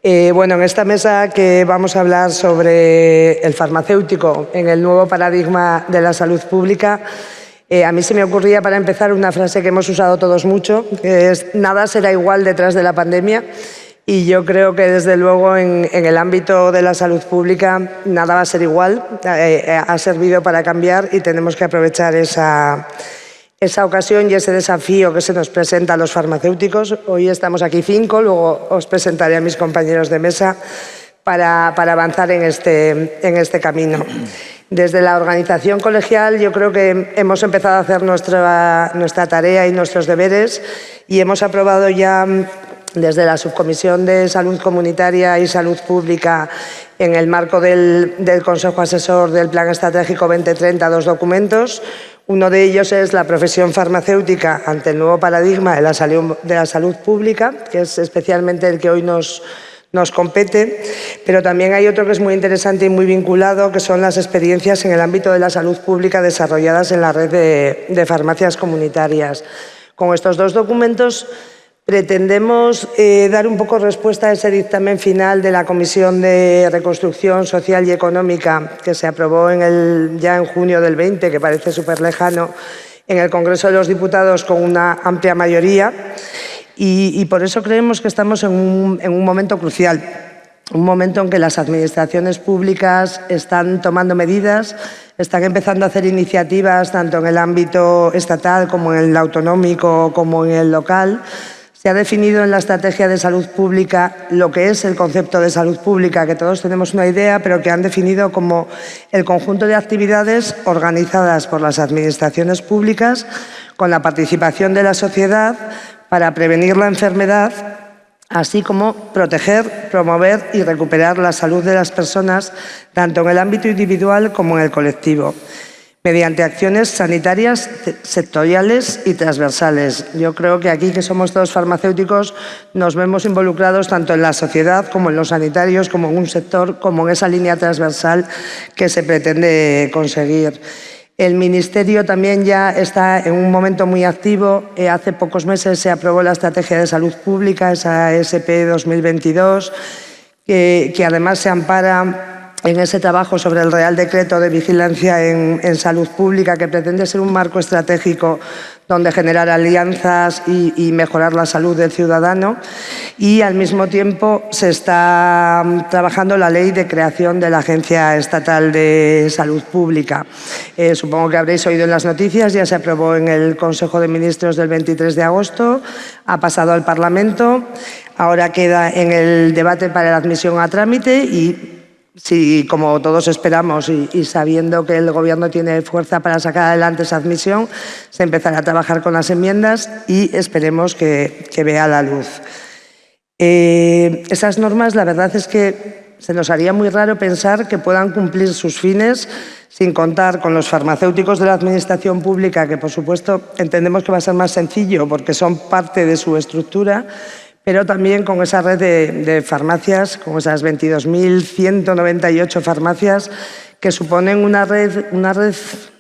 Bueno, en esta mesa que vamos a hablar sobre el farmacéutico en el nuevo paradigma de la salud pública, a mí se me ocurría para empezar una frase que hemos usado todos mucho, que es «nada será igual detrás de la pandemia». Y yo creo que desde luego en el ámbito de la salud pública nada va a ser igual, ha servido para cambiar y tenemos que aprovechar esa ocasión y ese desafío que se nos presenta a los farmacéuticos. Hoy estamos aquí 5, luego os presentaré a mis compañeros de mesa para avanzar en este camino. Desde la organización colegial yo creo que hemos empezado a hacer nuestra tarea y nuestros deberes y hemos aprobado ya desde la Subcomisión de Salud Comunitaria y Salud Pública en el marco del Consejo Asesor del Plan Estratégico 2030 dos documentos. Uno de ellos es la profesión farmacéutica ante el nuevo paradigma de la salud pública, que es especialmente el que hoy nos compete, pero también hay otro que es muy interesante y muy vinculado, que son las experiencias en el ámbito de la salud pública desarrolladas en la red de farmacias comunitarias. Con estos dos documentos pretendemos dar un poco respuesta a ese dictamen final de la Comisión de Reconstrucción Social y Económica que se aprobó ya en junio del 20, que parece súper lejano, en el Congreso de los Diputados con una amplia mayoría y por eso creemos que estamos en un momento crucial, un momento en que las administraciones públicas están tomando medidas, están empezando a hacer iniciativas tanto en el ámbito estatal como en el autonómico como en el local. Se ha definido en la estrategia de salud pública lo que es el concepto de salud pública, que todos tenemos una idea, pero que han definido como el conjunto de actividades organizadas por las administraciones públicas con la participación de la sociedad para prevenir la enfermedad, así como proteger, promover y recuperar la salud de las personas, tanto en el ámbito individual como en el colectivo, mediante acciones sanitarias sectoriales y transversales. Yo creo que aquí, que somos todos farmacéuticos, nos vemos involucrados tanto en la sociedad como en los sanitarios, como en un sector, como en esa línea transversal que se pretende conseguir. El Ministerio también ya está en un momento muy activo. Hace pocos meses se aprobó la Estrategia de Salud Pública, esa SP 2022, que además se ampara en ese trabajo sobre el Real Decreto de Vigilancia en Salud Pública, que pretende ser un marco estratégico donde generar alianzas y mejorar la salud del ciudadano. Y al mismo tiempo se está trabajando la ley de creación de la Agencia Estatal de Salud Pública. Supongo que habréis oído en las noticias, ya se aprobó en el Consejo de Ministros del 23 de agosto, ha pasado al Parlamento, ahora queda en el debate para la admisión a trámite y sí, como todos esperamos y sabiendo que el Gobierno tiene fuerza para sacar adelante esa admisión, se empezará a trabajar con las enmiendas y esperemos que vea la luz. Esas normas, la verdad es que se nos haría muy raro pensar que puedan cumplir sus fines sin contar con los farmacéuticos de la Administración Pública, que por supuesto entendemos que va a ser más sencillo porque son parte de su estructura, pero también con esa red de farmacias, con esas 22.198 farmacias que suponen una red,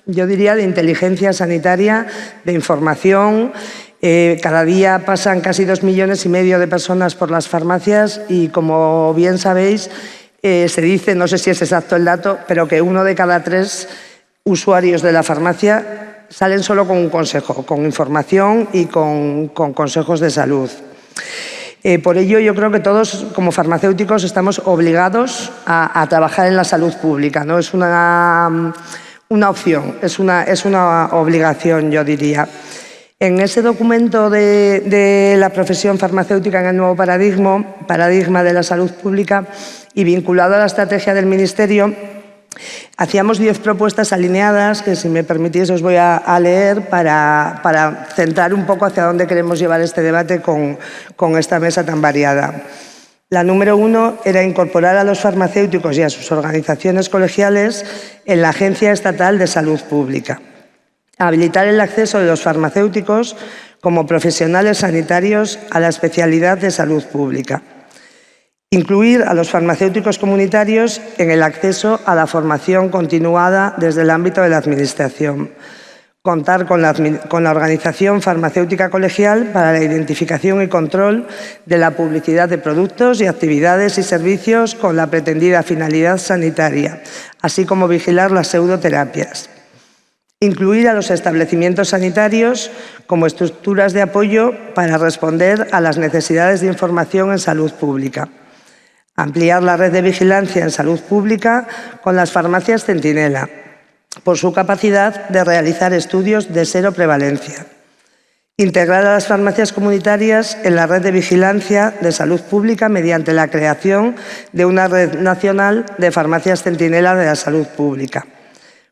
yo diría, de inteligencia sanitaria, de información. Cada día pasan casi 2,5 millones de personas por las farmacias y, como bien sabéis, se dice, no sé si es exacto el dato, pero que 1 de cada 3 usuarios de la farmacia salen solo con un consejo, con información y con consejos de salud. Por ello, yo creo que todos, como farmacéuticos, estamos obligados a trabajar en la salud pública. No es una opción, es una obligación, yo diría. En ese documento de la profesión farmacéutica en el nuevo paradigma de la salud pública y vinculado a la estrategia del Ministerio, hacíamos 10 propuestas alineadas que, si me permitís, os voy a leer para centrar un poco hacia dónde queremos llevar este debate con esta mesa tan variada. La número 1 era incorporar a los farmacéuticos y a sus organizaciones colegiales en la Agencia Estatal de Salud Pública. Habilitar el acceso de los farmacéuticos como profesionales sanitarios a la especialidad de salud pública. Incluir a los farmacéuticos comunitarios en el acceso a la formación continuada desde el ámbito de la Administración. contar con la organización farmacéutica colegial para la identificación y control de la publicidad de productos y actividades y servicios con la pretendida finalidad sanitaria, así como vigilar las pseudoterapias. Incluir a los establecimientos sanitarios como estructuras de apoyo para responder a las necesidades de información en salud pública. Ampliar la red de vigilancia en salud pública con las farmacias centinela, por su capacidad de realizar estudios de cero prevalencia. Integrar a las farmacias comunitarias en la red de vigilancia de salud pública mediante la creación de una red nacional de farmacias centinela de la salud pública.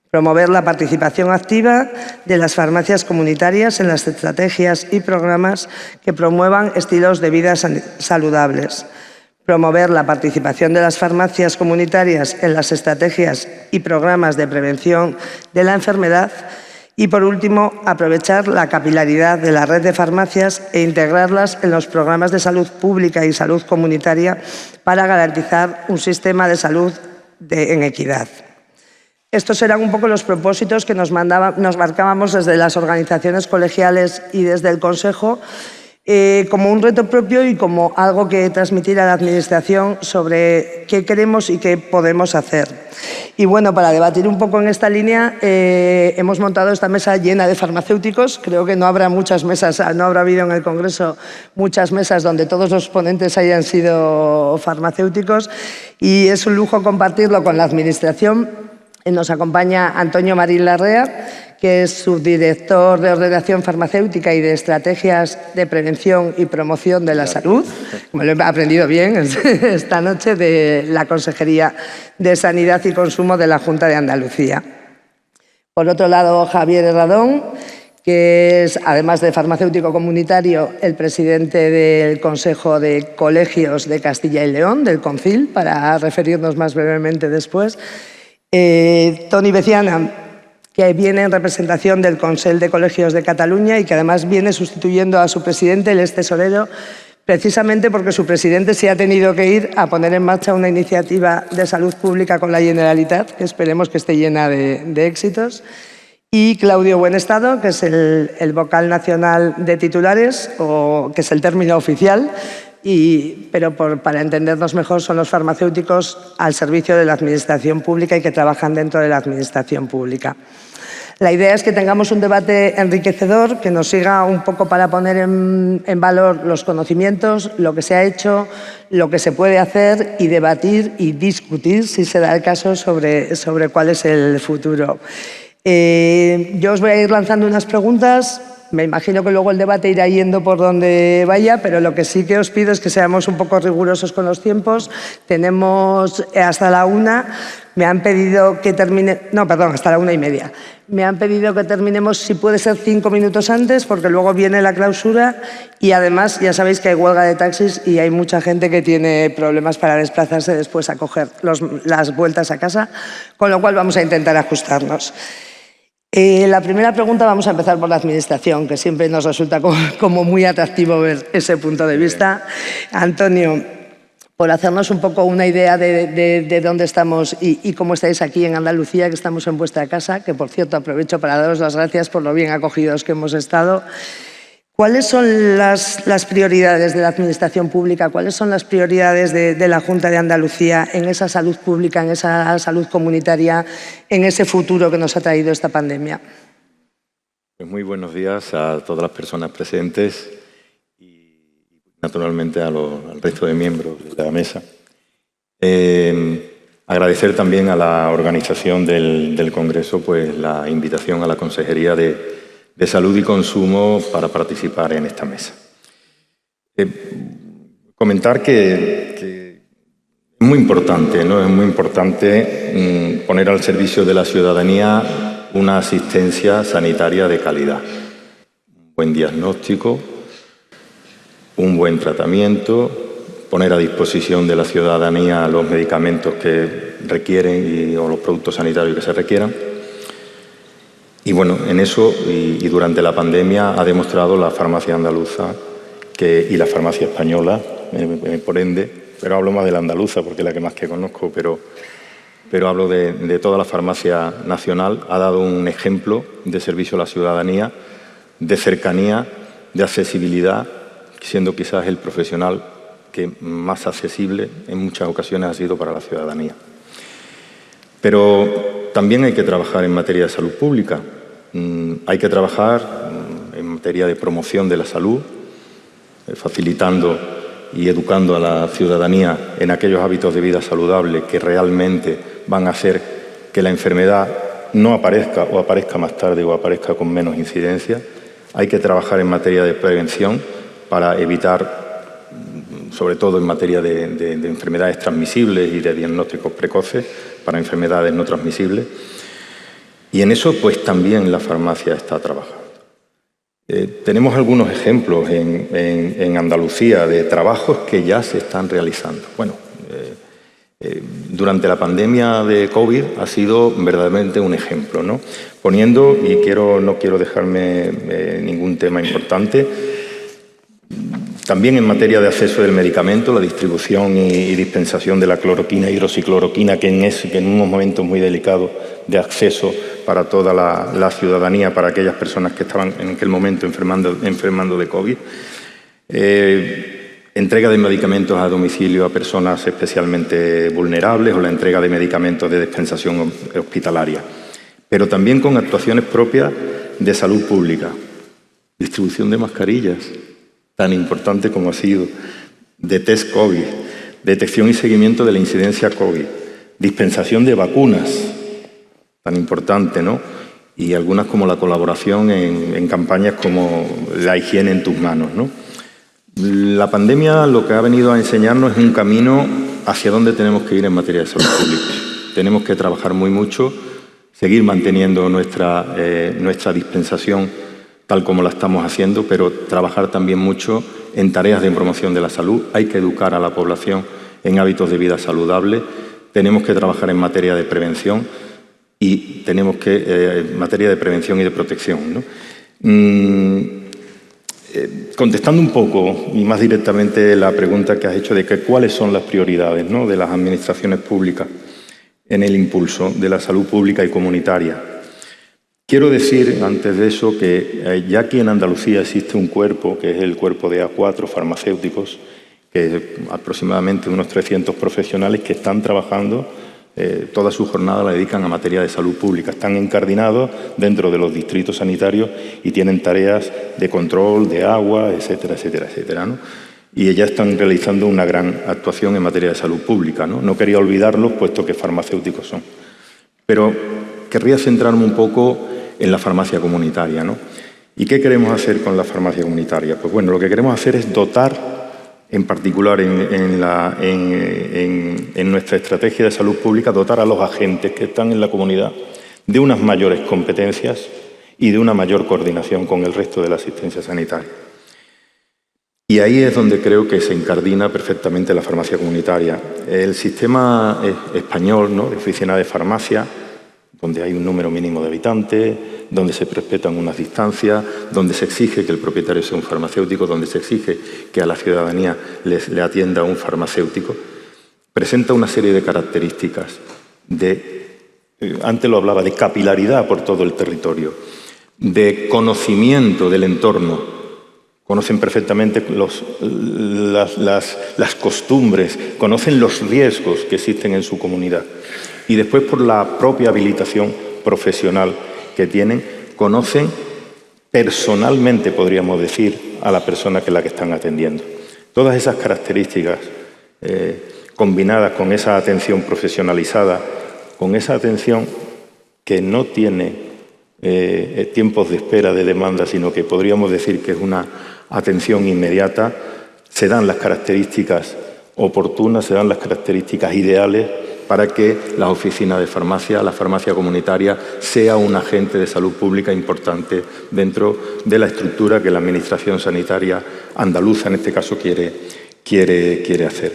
Promover la participación activa de las farmacias comunitarias en las estrategias y programas que promuevan estilos de vida saludables. Promover la participación de las farmacias comunitarias en las estrategias y programas de prevención de la enfermedad y, por último, aprovechar la capilaridad de la red de farmacias e integrarlas en los programas de salud pública y salud comunitaria para garantizar un sistema de salud en equidad. Estos eran un poco los propósitos que nos marcábamos desde las organizaciones colegiales y desde el Consejo, como un reto propio y como algo que transmitir a la Administración sobre qué queremos y qué podemos hacer. Y bueno, para debatir un poco en esta línea, hemos montado esta mesa llena de farmacéuticos. Creo que no habrá muchas mesas, no habrá habido en el Congreso muchas mesas donde todos los ponentes hayan sido farmacéuticos y es un lujo compartirlo con la Administración. Nos acompaña Antonio Marín Larrea, que es subdirector de Ordenación Farmacéutica y de Estrategias de Prevención y Promoción de la Salud, como lo he aprendido bien esta noche, de la Consejería de Sanidad y Consumo de la Junta de Andalucía. Por otro lado, Javier Herradón, que es, además de farmacéutico comunitario, el presidente del Consejo de Colegios de Castilla y León, del CONCIL, para referirnos más brevemente después. Toni Veciana, que viene en representación del Consell de Colegios de Cataluña y que además viene sustituyendo a su presidente, el ex tesorero, precisamente porque su presidente se ha tenido que ir a poner en marcha una iniciativa de salud pública con la Generalitat, que esperemos que esté llena de éxitos. Y Claudio Buenestado, que es el vocal nacional de titulares, o que es el término oficial, pero para entendernos mejor son los farmacéuticos al servicio de la Administración pública y que trabajan dentro de la Administración pública. La idea es que tengamos un debate enriquecedor, que nos siga un poco para poner en valor los conocimientos, lo que se ha hecho, lo que se puede hacer y debatir y discutir, si se da el caso, sobre cuál es el futuro. Yo os voy a ir lanzando unas preguntas. Me imagino que luego el debate irá yendo por donde vaya, pero lo que sí que os pido es que seamos un poco rigurosos con los tiempos. Tenemos hasta la 1. Me han pedido que termine... No, perdón, hasta la 1:30. Me han pedido que terminemos, si puede ser, 5 minutos antes, porque luego viene la clausura y además ya sabéis que hay huelga de taxis y hay mucha gente que tiene problemas para desplazarse después a coger las vueltas a casa, con lo cual vamos a intentar ajustarnos. La primera pregunta, vamos a empezar por la Administración, que siempre nos resulta como muy atractivo ver ese punto de vista. Antonio, por hacernos un poco una idea de dónde estamos y cómo estáis aquí en Andalucía, que estamos en vuestra casa, que por cierto aprovecho para daros las gracias por lo bien acogidos que hemos estado. ¿Cuáles son las prioridades de la Administración pública? ¿Cuáles son las prioridades de la Junta de Andalucía en esa salud pública, en esa salud comunitaria, en ese futuro que nos ha traído esta pandemia? Pues muy buenos días a todas las personas presentes y naturalmente al resto de miembros de la mesa. Agradecer también a la organización del Congreso pues, la invitación a la Consejería de Salud y Consumo para participar en esta mesa. Comentar que es muy importante, ¿no? Es muy importante poner al servicio de la ciudadanía una asistencia sanitaria de calidad. Un buen diagnóstico, un buen tratamiento, poner a disposición de la ciudadanía los medicamentos que requieren o los productos sanitarios que se requieran. Y bueno, en eso y durante la pandemia ha demostrado la farmacia andaluza y la farmacia española, por ende, pero hablo más de la andaluza porque es la que más que conozco, pero pero hablo de toda la farmacia nacional, ha dado un ejemplo de servicio a la ciudadanía, de cercanía, de accesibilidad, siendo quizás el profesional que más accesible en muchas ocasiones ha sido para la ciudadanía. Pero también hay que trabajar en materia de salud pública. Hay que trabajar en materia de promoción de la salud, facilitando y educando a la ciudadanía en aquellos hábitos de vida saludable que realmente van a hacer que la enfermedad no aparezca o aparezca más tarde o aparezca con menos incidencia. Hay que trabajar en materia de prevención para evitar, sobre todo en materia de enfermedades transmisibles y de diagnósticos precoces para enfermedades no transmisibles. Y en eso pues también la farmacia está trabajando. Tenemos algunos ejemplos en Andalucía de trabajos que ya se están realizando. Bueno, durante la pandemia de COVID ha sido verdaderamente un ejemplo, ¿no? Poniendo, y no quiero dejarme ningún tema importante, también en materia de acceso del medicamento, la distribución y dispensación de la cloroquina e hidroxicloroquina, que en unos momentos muy delicados de acceso para toda la ciudadanía, para aquellas personas que estaban en aquel momento enfermando de COVID. Entrega de medicamentos a domicilio a personas especialmente vulnerables o la entrega de medicamentos de dispensación hospitalaria. Pero también con actuaciones propias de salud pública. Distribución de mascarillas, tan importante como ha sido, de test COVID, detección y seguimiento de la incidencia COVID, dispensación de vacunas, tan importante, ¿no? Y algunas como la colaboración en campañas como la higiene en tus manos, ¿no? La pandemia lo que ha venido a enseñarnos es un camino hacia dónde tenemos que ir en materia de salud pública. Tenemos que trabajar muy mucho, seguir manteniendo nuestra dispensación tal como la estamos haciendo, pero trabajar también mucho en tareas de promoción de la salud. Hay que educar a la población en hábitos de vida saludables. Tenemos que trabajar en materia de prevención y tenemos que en materia de prevención y de protección, ¿no? Contestando un poco y más directamente la pregunta que has hecho de cuáles son las prioridades, ¿no?, de las administraciones públicas en el impulso de la salud pública y comunitaria. Quiero decir, antes de eso, que ya aquí en Andalucía existe un cuerpo, que es el cuerpo de A4 farmacéuticos, que es aproximadamente unos 300 profesionales que están trabajando, toda su jornada la dedican a materia de salud pública. Están incardinados dentro de los distritos sanitarios y tienen tareas de control, de agua, etcétera, etcétera, etcétera, ¿no? Y ya están realizando una gran actuación en materia de salud pública, ¿no? No quería olvidarlos, puesto que farmacéuticos son. Pero querría centrarme un poco en la farmacia comunitaria, ¿no? ¿Y qué queremos hacer con la farmacia comunitaria? Pues bueno, lo que queremos hacer es dotar, en particular en nuestra estrategia de salud pública, dotar a los agentes que están en la comunidad de unas mayores competencias y de una mayor coordinación con el resto de la asistencia sanitaria. Y ahí es donde creo que se incardina perfectamente la farmacia comunitaria. El sistema español, ¿no?, de oficina de farmacia, donde hay un número mínimo de habitantes, donde se respetan unas distancias, donde se exige que el propietario sea un farmacéutico, donde se exige que a la ciudadanía le atienda un farmacéutico, presenta una serie de características antes lo hablaba, de capilaridad por todo el territorio, de conocimiento del entorno. Conocen perfectamente las costumbres, conocen los riesgos que existen en su comunidad. Y después, por la propia habilitación profesional que tienen, conocen personalmente, podríamos decir, a la persona que están atendiendo. Todas esas características, combinadas con esa atención profesionalizada, con esa atención que no tiene tiempos de espera de demanda, sino que podríamos decir que es una atención inmediata, se dan las características oportunas, se dan las características ideales para que la oficina de farmacia, la farmacia comunitaria, sea un agente de salud pública importante dentro de la estructura que la Administración Sanitaria andaluza, en este caso, quiere hacer.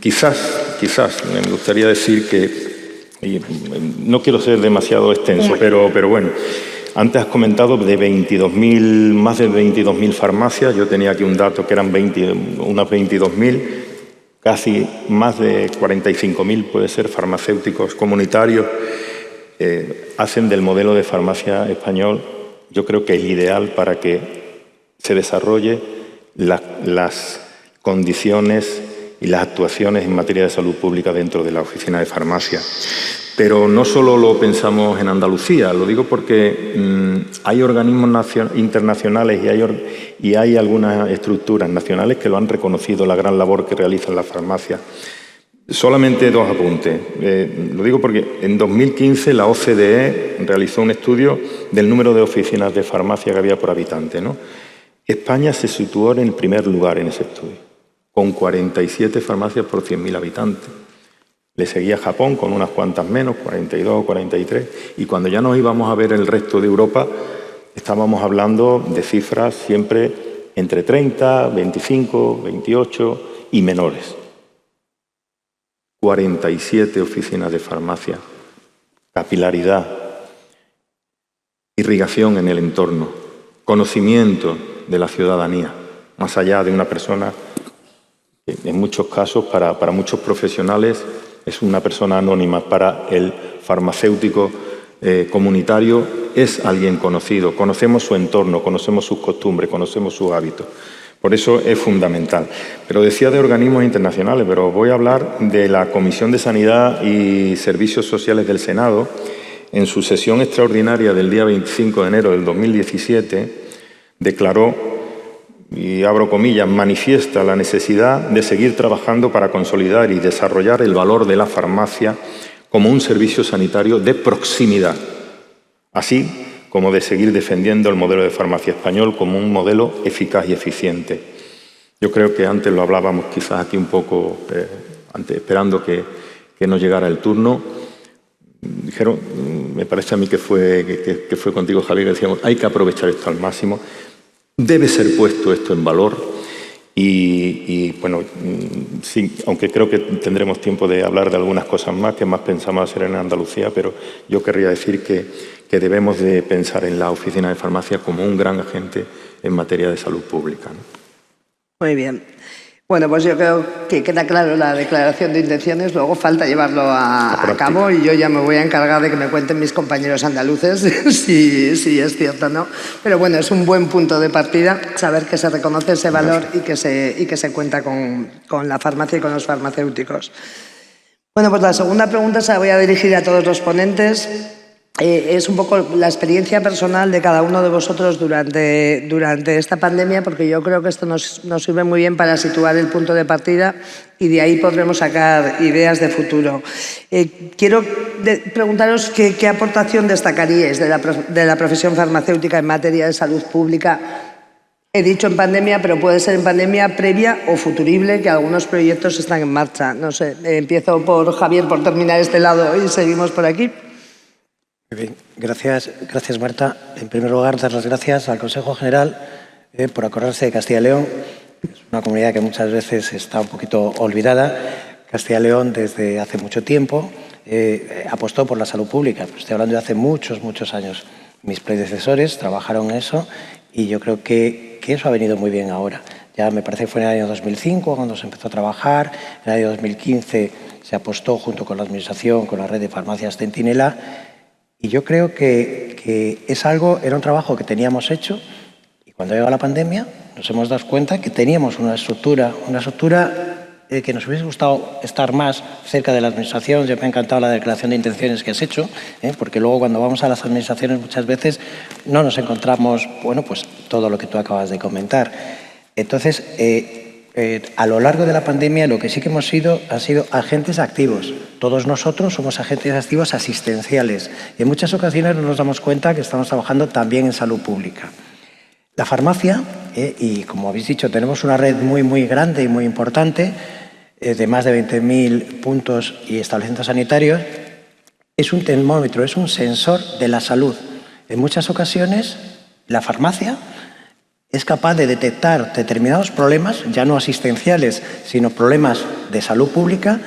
Quizás me gustaría decir que, y no quiero ser demasiado extenso, pero bueno, Antes has comentado de 22.000, más de 22.000 farmacias. Yo tenía aquí un dato que eran unas 22.000, casi más de 45.000 puede ser farmacéuticos comunitarios. Hacen del modelo de farmacia español, yo creo que el ideal para que se desarrolle las condiciones y las actuaciones en materia de salud pública dentro de la oficina de farmacia. Pero no solo lo pensamos en Andalucía, lo digo porque hay organismos internacionales y hay algunas estructuras nacionales que lo han reconocido, la gran labor que realizan las farmacias. Solamente dos apuntes. Lo digo porque en 2015 la OCDE realizó un estudio del número de oficinas de farmacia que había por habitante, ¿no? España se situó en el primer lugar en ese estudio, con 47 farmacias por 100.000 habitantes. Le seguía Japón con unas cuantas menos, 42 o 43, y cuando ya nos íbamos a ver el resto de Europa, estábamos hablando de cifras siempre entre 30, 25, 28 y menores. 47 oficinas de farmacia, capilaridad, irrigación en el entorno, conocimiento de la ciudadanía, más allá de una persona que en muchos casos, para muchos profesionales, es una persona anónima. Para el farmacéutico comunitario es alguien conocido. Conocemos su entorno, conocemos sus costumbres, conocemos sus hábitos. Por eso es fundamental. Pero decía de organismos internacionales, pero voy a hablar de la Comisión de Sanidad y Servicios Sociales del Senado. En su sesión extraordinaria del día 25 de enero del 2017, declaró, y abro comillas, manifiesta la necesidad de seguir trabajando para consolidar y desarrollar el valor de la farmacia como un servicio sanitario de proximidad, así como de seguir defendiendo el modelo de farmacia español como un modelo eficaz y eficiente. Yo creo que antes lo hablábamos quizás aquí un poco, esperando que nos llegara el turno. Dijeron, me parece a mí que fue contigo, Javier, que decíamos, hay que aprovechar esto al máximo. Debe ser puesto esto en valor y bueno, sí, aunque creo que tendremos tiempo de hablar de algunas cosas más que más pensamos hacer en Andalucía, pero yo querría decir que debemos de pensar en la oficina de farmacia como un gran agente en materia de salud pública, ¿no? Muy bien. Bueno, pues yo creo que queda claro la declaración de intenciones, luego falta llevarlo a cabo y yo ya me voy a encargar de que me cuenten mis compañeros andaluces si es cierto o no. Pero bueno, es un buen punto de partida saber que se reconoce ese valor y que se cuenta con la farmacia y con los farmacéuticos. Bueno, pues la segunda pregunta se la voy a dirigir a todos los ponentes. Es un poco la experiencia personal de cada uno de vosotros durante esta pandemia, porque yo creo que esto nos sirve muy bien para situar el punto de partida y de ahí podremos sacar ideas de futuro. Quiero preguntaros qué aportación destacaríais de la profesión farmacéutica en materia de salud pública. He dicho en pandemia, pero puede ser en pandemia previa o futurible, que algunos proyectos están en marcha. No sé, empiezo por Javier, por terminar este lado y seguimos por aquí. Muy bien, gracias Marta. En primer lugar, dar las gracias al Consejo General por acordarse de Castilla y León. Es una comunidad que muchas veces está un poquito olvidada. Castilla y León desde hace mucho tiempo apostó por la salud pública. Estoy hablando de hace muchos años. Mis predecesores trabajaron en eso y yo creo que eso ha venido muy bien ahora. Ya me parece que fue en el año 2005 cuando se empezó a trabajar. En el año 2015 se apostó junto con la Administración, con la red de farmacias Centinela. Y yo creo que era un trabajo que teníamos hecho y cuando llegó la pandemia nos hemos dado cuenta que teníamos una estructura que nos hubiese gustado estar más cerca de la Administración. Yo me ha encantado la declaración de intenciones que has hecho, porque luego cuando vamos a las Administraciones muchas veces no nos encontramos, bueno, pues todo lo que tú acabas de comentar. Entonces, a lo largo de la pandemia lo que sí que hemos sido han sido agentes activos. Todos nosotros somos agentes activos asistenciales y en muchas ocasiones no nos damos cuenta que estamos trabajando también en salud pública. La farmacia, y como habéis dicho, tenemos una red muy grande y muy importante, de más de 20.000 puntos y establecimientos sanitarios, es un termómetro, es un sensor de la salud. En muchas ocasiones, la farmacia es capaz de detectar determinados problemas, ya no asistenciales, sino problemas de salud pública,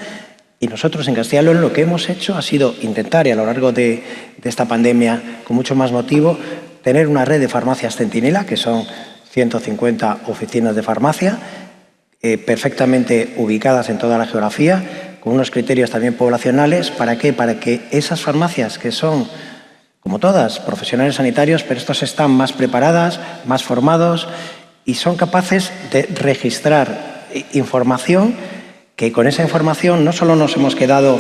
y nosotros en Castilla y León lo que hemos hecho ha sido intentar, y a lo largo de esta pandemia, con mucho más motivo, tener una red de farmacias centinela, que son 150 oficinas de farmacia, perfectamente ubicadas en toda la geografía, con unos criterios también poblacionales. ¿Para qué? Para que esas farmacias, que son, como todas, profesionales sanitarios, pero estos están más preparadas, más formados y son capaces de registrar información, que con esa información no solo nos hemos quedado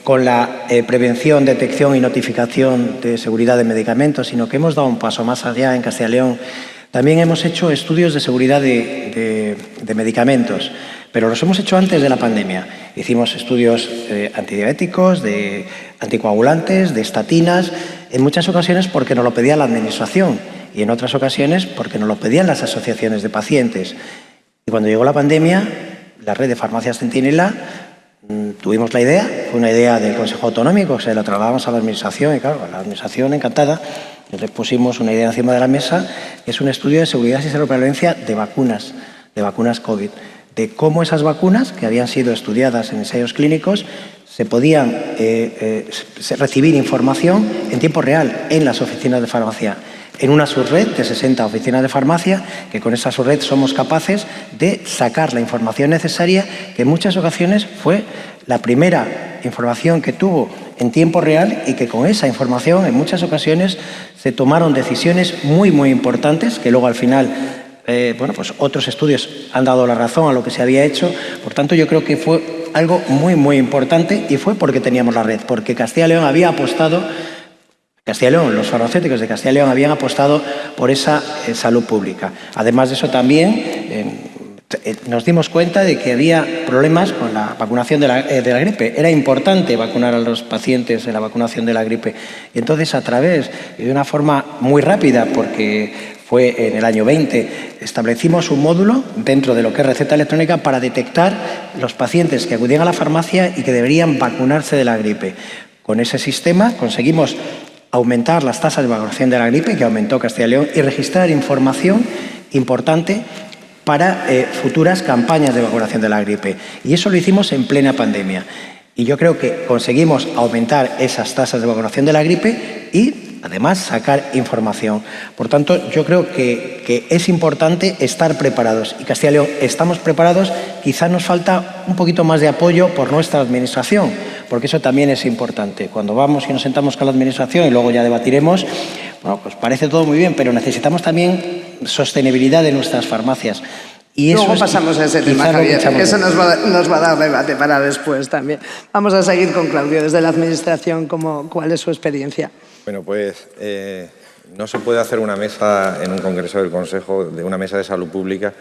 con la prevención, detección y notificación de seguridad de medicamentos, sino que hemos dado un paso más allá en Castilla y León. También hemos hecho estudios de seguridad de medicamentos, pero los hemos hecho antes de la pandemia. Hicimos estudios antidiabéticos, de anticoagulantes, de estatinas, en muchas ocasiones porque nos lo pedía la Administración y en otras ocasiones porque nos lo pedían las asociaciones de pacientes. Y cuando llegó la pandemia, la red de farmacias centinela, tuvimos la idea, fue una idea del Consejo Autonómico, se la trasladamos a la Administración y claro, la Administración encantada. Entonces pusimos una idea encima de la mesa, que es un estudio de seguridad y seroprevalencia de vacunas COVID, de cómo esas vacunas, que habían sido estudiadas en ensayos clínicos, se podían recibir información en tiempo real en las oficinas de farmacia, en una subred de 60 oficinas de farmacia, que con esa subred somos capaces de sacar la información necesaria, que en muchas ocasiones fue la primera información que tuvo en tiempo real y que con esa información en muchas ocasiones se tomaron decisiones muy, muy importantes que luego al final, pues otros estudios han dado la razón a lo que se había hecho. Por tanto, yo creo que fue algo muy, muy importante y fue porque teníamos la red, porque Castilla y León había apostado, los farmacéuticos de Castilla y León habían apostado por esa salud pública. Además de eso también nos dimos cuenta de que había problemas con la vacunación de la gripe. Era importante vacunar a los pacientes en la vacunación de la gripe. Y entonces, a través y de una forma muy rápida, porque fue en el año 20, establecimos un módulo dentro de lo que es receta electrónica para detectar los pacientes que acudían a la farmacia y que deberían vacunarse de la gripe. Con ese sistema conseguimos aumentar las tasas de vacunación de la gripe, que aumentó Castilla y León, y registrar información importante para futuras campañas de vacunación de la gripe. Y eso lo hicimos en plena pandemia. Y yo creo que conseguimos aumentar esas tasas de vacunación de la gripe y, además, sacar información. Por tanto, yo creo que es importante estar preparados. Y Castilla y León estamos preparados. Quizá nos falta un poquito más de apoyo por nuestra Administración, porque eso también es importante. Cuando vamos y nos sentamos con la Administración y luego ya debatiremos, bueno, pues parece todo muy bien, pero necesitamos también sostenibilidad de nuestras farmacias. Y eso luego pasamos a ese tema, Javier, que eso nos va a dar debate para después también. Vamos a seguir con Claudio, desde la Administración, ¿cuál es su experiencia? Bueno, pues no se puede hacer una mesa en un congreso del Consejo, de una mesa de salud pública,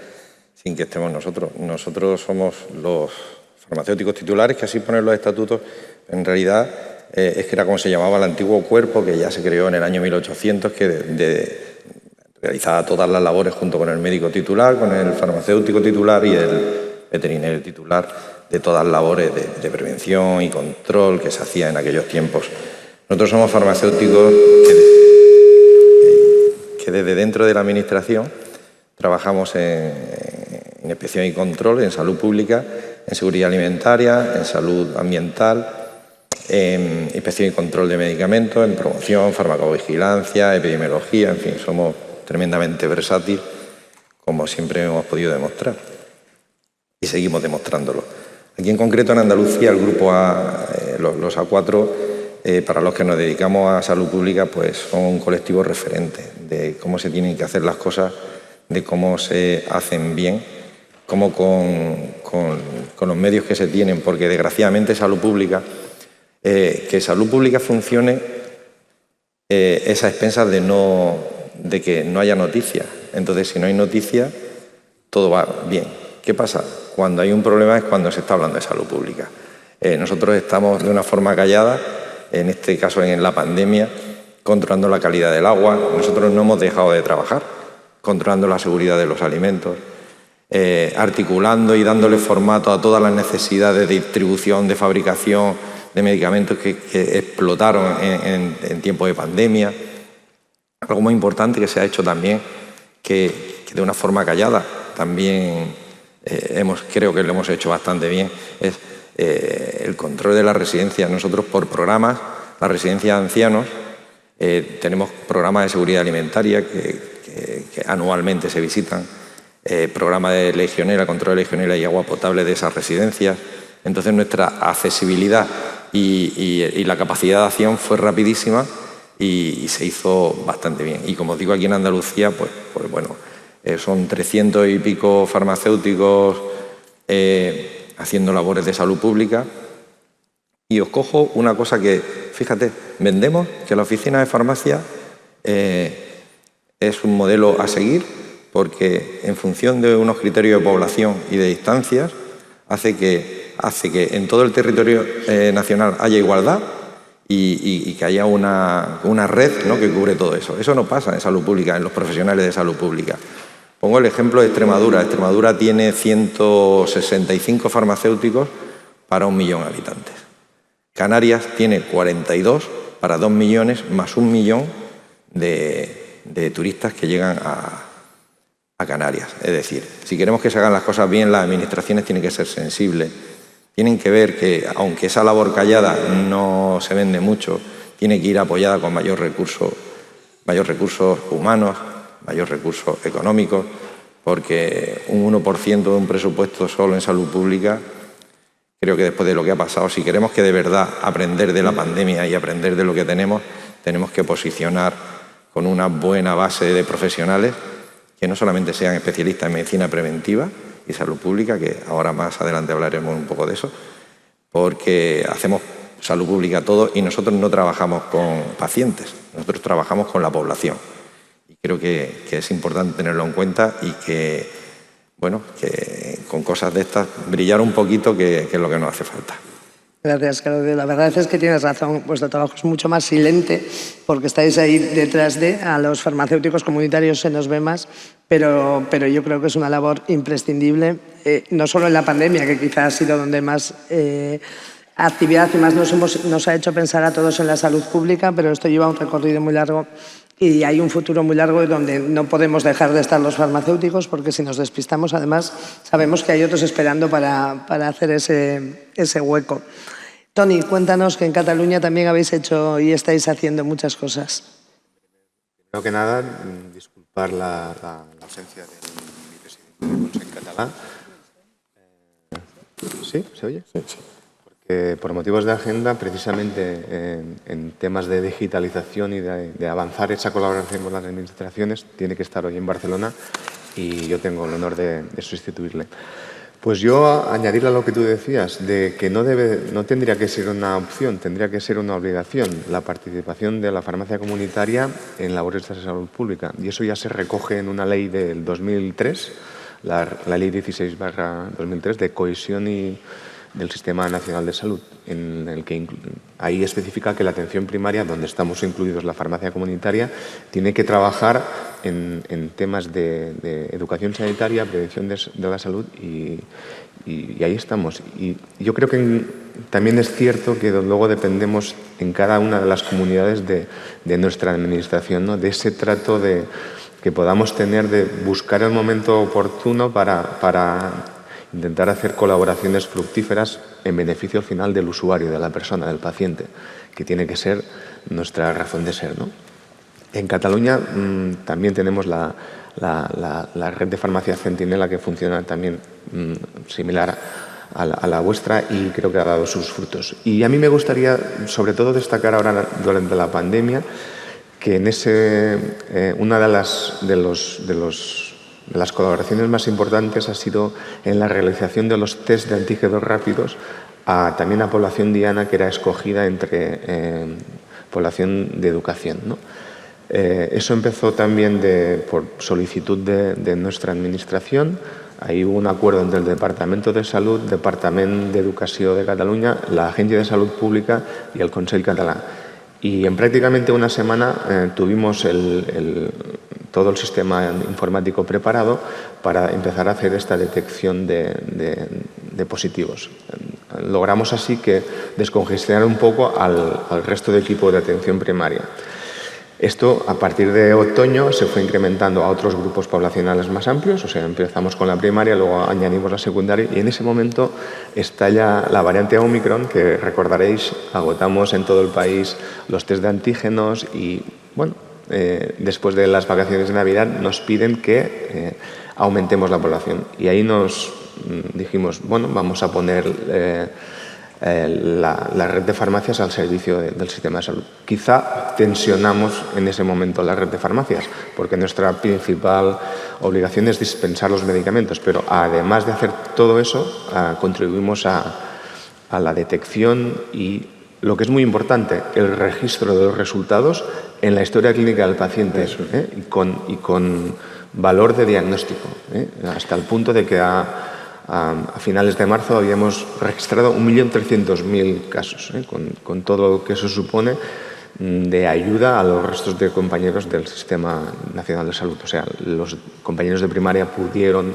sin que estemos nosotros. Nosotros somos los farmacéuticos titulares, que así ponen los estatutos. En realidad es que era como se llamaba el antiguo cuerpo, que ya se creó en el año 1800, que realizaba todas las labores junto con el médico titular, con el farmacéutico titular y el veterinario titular, de todas las labores de prevención y control que se hacía en aquellos tiempos. Nosotros somos farmacéuticos que desde dentro de la Administración trabajamos en inspección y control, en salud pública, en seguridad alimentaria, en salud ambiental, en inspección y control de medicamentos, en promoción, farmacovigilancia, epidemiología, en fin, somos tremendamente versátil, como siempre hemos podido demostrar. Y seguimos demostrándolo. Aquí en concreto en Andalucía, el grupo A, los A4, para los que nos dedicamos a salud pública, pues son un colectivo referente de cómo se tienen que hacer las cosas, de cómo se hacen bien, cómo con los medios que se tienen, porque desgraciadamente salud pública, que salud pública funcione es a expensas de que no haya noticias. Entonces, si no hay noticias, todo va bien. ¿Qué pasa? Cuando hay un problema es cuando se está hablando de salud pública. Nosotros estamos de una forma callada, en este caso en la pandemia, controlando la calidad del agua. Nosotros no hemos dejado de trabajar, controlando la seguridad de los alimentos, articulando y dándole formato a todas las necesidades de distribución, de fabricación de medicamentos que explotaron en tiempo de pandemia. Algo muy importante que se ha hecho también, que de una forma callada también creo que lo hemos hecho bastante bien, es el control de las residencias. Nosotros, por programas, la residencia de ancianos, Tenemos programas de seguridad alimentaria que anualmente se visitan, programa de legionela, control de legionela y agua potable de esas residencias. Entonces nuestra accesibilidad y la capacidad de acción fue rapidísima y se hizo bastante bien. Y como os digo, aquí en Andalucía, pues bueno, son 300 y pico farmacéuticos haciendo labores de salud pública. Y os cojo una cosa que, fíjate, vendemos que la oficina de farmacia es un modelo a seguir porque en función de unos criterios de población y de distancias hace que en todo el territorio nacional haya igualdad y que haya una red, ¿no?, que cubre todo eso. Eso no pasa en salud pública, en los profesionales de salud pública. Pongo el ejemplo de Extremadura. Extremadura tiene 165 farmacéuticos para 1 millón de habitantes. Canarias tiene 42 para 2 millones más 1 millón de turistas que llegan a Canarias. Es decir, si queremos que se hagan las cosas bien, las administraciones tienen que ser sensibles. Tienen que ver que, aunque esa labor callada no se vende mucho, tiene que ir apoyada con mayor recursos humanos, mayor recursos económicos, porque un 1% de un presupuesto solo en salud pública, creo que después de lo que ha pasado, si queremos que de verdad aprender de la pandemia y aprender de lo que tenemos que posicionar con una buena base de profesionales que no solamente sean especialistas en medicina preventiva y salud pública, que ahora más adelante hablaremos un poco de eso, porque hacemos salud pública todo y nosotros no trabajamos con pacientes, nosotros trabajamos con la población. Y creo que es importante tenerlo en cuenta y que, bueno, que con cosas de estas brillar un poquito, que es lo que nos hace falta. Gracias, Claudio. La verdad es que tienes razón. Vuestro trabajo es mucho más silente porque estáis ahí detrás a los farmacéuticos comunitarios se nos ve más, pero yo creo que es una labor imprescindible, no solo en la pandemia, que quizás ha sido donde más actividad y más nos ha hecho pensar a todos en la salud pública, pero esto lleva un recorrido muy largo y hay un futuro muy largo donde no podemos dejar de estar los farmacéuticos, porque si nos despistamos, además, sabemos que hay otros esperando para hacer ese hueco. Toni, cuéntanos que en Cataluña también habéis hecho y estáis haciendo muchas cosas. Primero que nada, disculpar la ausencia del vicepresidente del Consell catalán. ¿Sí? ¿Se oye? Sí. Porque por motivos de agenda, precisamente en temas de digitalización y de avanzar esa colaboración con las administraciones, tiene que estar hoy en Barcelona y yo tengo el honor de sustituirle. Pues yo añadirle a lo que tú decías, de que no tendría que ser una opción, tendría que ser una obligación la participación de la farmacia comunitaria en labores de salud pública. Y eso ya se recoge en una ley del 2003, la ley 16/2003 de cohesión y del Sistema Nacional de Salud, en el que ahí especifica que la atención primaria, donde estamos incluidos la farmacia comunitaria, tiene que trabajar en temas de educación sanitaria, prevención de la salud y ahí estamos. Y yo creo que también es cierto que luego dependemos en cada una de las comunidades de nuestra administración, ¿no?, de ese trato que podamos tener de buscar el momento oportuno para intentar hacer colaboraciones fructíferas en beneficio final del usuario, de la persona, del paciente, que tiene que ser nuestra razón de ser, ¿no? En Cataluña también tenemos la red de farmacia Centinela, que funciona también similar a la vuestra y creo que ha dado sus frutos. Y a mí me gustaría, sobre todo, destacar ahora durante la pandemia que en una de las colaboraciones más importantes ha sido en la realización de los test de antígenos rápidos también a población diana, que era escogida entre población de educación, ¿no? Eso empezó también por solicitud de nuestra administración. Ahí hubo un acuerdo entre el Departamento de Salud, Departamento de Educación de Cataluña, la Agencia de Salud Pública y el Consell Català. Y en prácticamente una semana tuvimos todo el sistema informático preparado para empezar a hacer esta detección de positivos. Logramos así que descongestionar un poco al resto de equipo de atención primaria. Esto, a partir de otoño, se fue incrementando a otros grupos poblacionales más amplios, o sea, empezamos con la primaria, luego añadimos la secundaria y en ese momento estalla la variante Omicron, que recordaréis, agotamos en todo el país los test de antígenos y, bueno, después de las vacaciones de Navidad nos piden que aumentemos la población. Y ahí nos dijimos, bueno, vamos a poner la red de farmacias al servicio del sistema de salud. Quizá tensionamos en ese momento la red de farmacias, porque nuestra principal obligación es dispensar los medicamentos, pero además de hacer todo eso, contribuimos a la detección y, lo que es muy importante, el registro de los resultados en la historia clínica del paciente y con valor de diagnóstico, hasta el punto de que a finales de marzo habíamos registrado 1.300.000 casos, con todo lo que eso supone de ayuda a los restos de compañeros del Sistema Nacional de Salud. O sea, los compañeros de primaria pudieron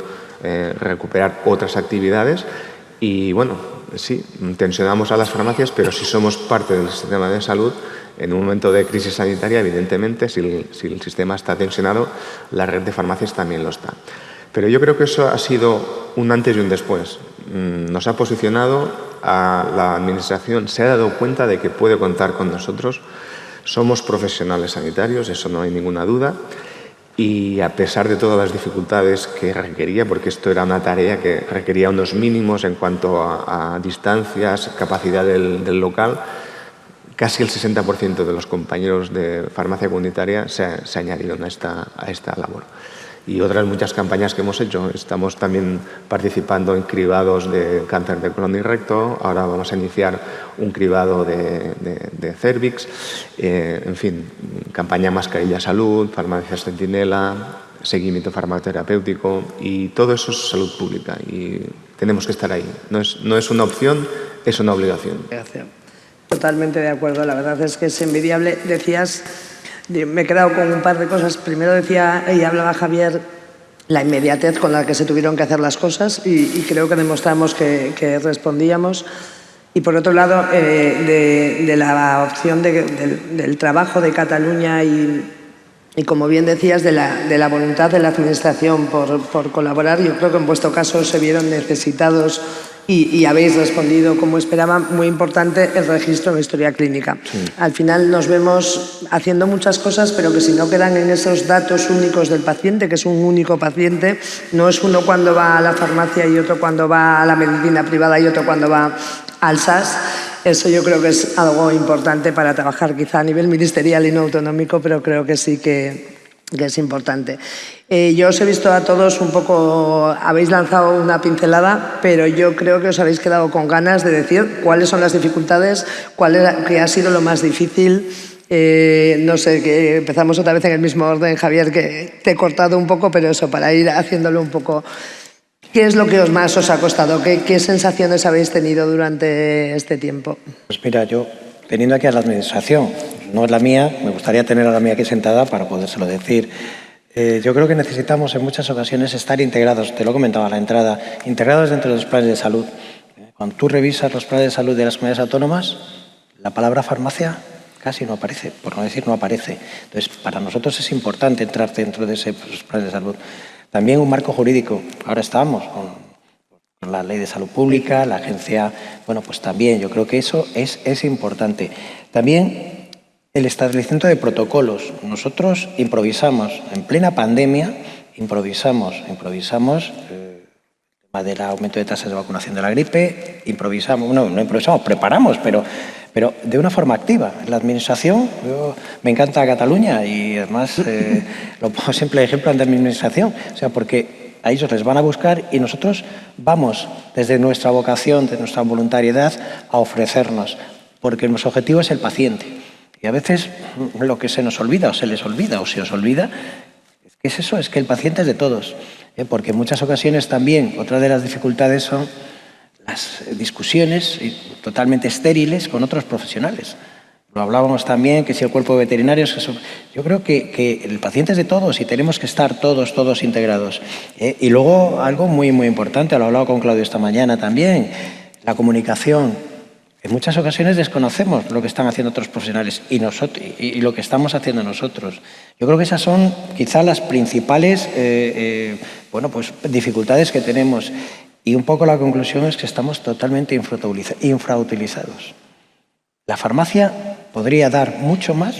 recuperar otras actividades y, bueno, sí, tensionamos a las farmacias, pero si somos parte del sistema de salud, en un momento de crisis sanitaria, evidentemente, si el sistema está tensionado, la red de farmacias también lo está. Pero yo creo que eso ha sido un antes y un después. Nos ha posicionado, la Administración se ha dado cuenta de que puede contar con nosotros. Somos profesionales sanitarios, eso no hay ninguna duda. Y a pesar de todas las dificultades que requería, porque esto era una tarea que requería unos mínimos en cuanto a distancias, capacidad del local, casi el 60% de los compañeros de farmacia comunitaria se añadieron a esta labor. Y otras muchas campañas que hemos hecho. Estamos también participando en cribados de cáncer de colon y recto. Ahora vamos a iniciar un cribado de cérvix. En fin, campaña Mascarilla Salud, farmacias centinela, seguimiento farmacoterapéutico y todo eso es salud pública y tenemos que estar ahí. No es una opción, es una obligación. Totalmente de acuerdo. La verdad es que es envidiable. Decías... Me he quedado con un par de cosas. Primero decía, y hablaba Javier, la inmediatez con la que se tuvieron que hacer las cosas y creo que demostramos que respondíamos. Y por otro lado, de la opción del trabajo de Cataluña y como bien decías, de la voluntad de la Administración por colaborar. Yo creo que en vuestro caso se vieron necesitados y habéis respondido como esperaban. Muy importante el registro de historia clínica. Sí. Al final nos vemos haciendo muchas cosas, pero que si no quedan en esos datos únicos del paciente, que es un único paciente, no es uno cuando va a la farmacia y otro cuando va a la medicina privada y otro cuando va al SAS. Eso yo creo que es algo importante para trabajar quizá a nivel ministerial y no autonómico, pero creo que sí que es importante. Yo os he visto a todos un poco, habéis lanzado una pincelada, pero yo creo que os habéis quedado con ganas de decir cuáles son las dificultades, qué ha sido lo más difícil. No sé, que empezamos otra vez en el mismo orden, Javier, que te he cortado un poco, pero eso, para ir haciéndolo un poco. ¿Qué es lo que más os ha costado? ¿Qué sensaciones habéis tenido durante este tiempo? Pues mira, yo, teniendo aquí a la Administración, no es la mía, me gustaría tener a la mía aquí sentada para podérselo decir. Yo creo que necesitamos en muchas ocasiones estar integrados, te lo comentaba a la entrada, integrados dentro de los planes de salud. Cuando tú revisas los planes de salud de las comunidades autónomas, la palabra farmacia casi no aparece, por no decir no aparece. Entonces, para nosotros es importante entrar dentro de esos planes de salud. También un marco jurídico. Ahora estamos con la Ley de Salud Pública, la agencia, bueno, pues también yo creo que eso es importante. También el establecimiento de protocolos. Nosotros improvisamos, en plena pandemia, improvisamos el tema del aumento de tasas de vacunación de la gripe, preparamos, pero de una forma activa. La Administración, me encanta Cataluña y además lo pongo siempre de ejemplo ante mi Administración, o sea, porque a ellos les van a buscar y nosotros vamos desde nuestra vocación, de nuestra voluntariedad, a ofrecernos, porque nuestro objetivo es el paciente. Y a veces lo que se nos olvida o se les olvida o se os olvida es eso, es que el paciente es de todos. Porque en muchas ocasiones también otra de las dificultades son las discusiones totalmente estériles con otros profesionales. Lo hablábamos también, que si el cuerpo de veterinarios... Yo creo que el paciente es de todos y tenemos que estar todos integrados. Y luego algo muy, muy importante, lo he hablado con Claudio esta mañana también, la comunicación. En muchas ocasiones desconocemos lo que están haciendo otros profesionales y lo que estamos haciendo nosotros. Yo creo que esas son quizá las principales dificultades que tenemos. Y un poco la conclusión es que estamos totalmente infrautilizados. La farmacia podría dar mucho más.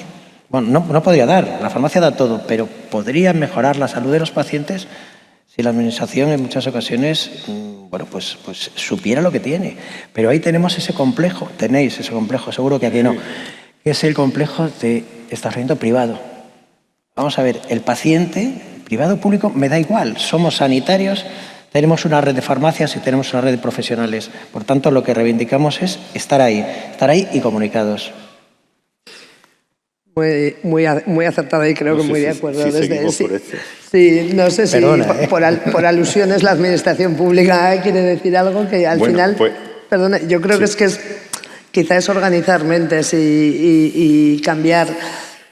Bueno, no podría dar, la farmacia da todo, pero podría mejorar la salud de los pacientes si la Administración en muchas ocasiones supiera lo que tiene. Pero ahí tenemos ese complejo, tenéis ese complejo, seguro que aquí no, que es el complejo de estacionamiento privado. Vamos a ver, el paciente, privado o público, me da igual, somos sanitarios, tenemos una red de farmacias y tenemos una red de profesionales. Por tanto, lo que reivindicamos es estar ahí y comunicados. Muy acertada y creo que muy de acuerdo. Sí, no sé si por alusiones la Administración Pública quiere decir algo que al final... Perdona, yo creo que quizá es organizar mentes y cambiar,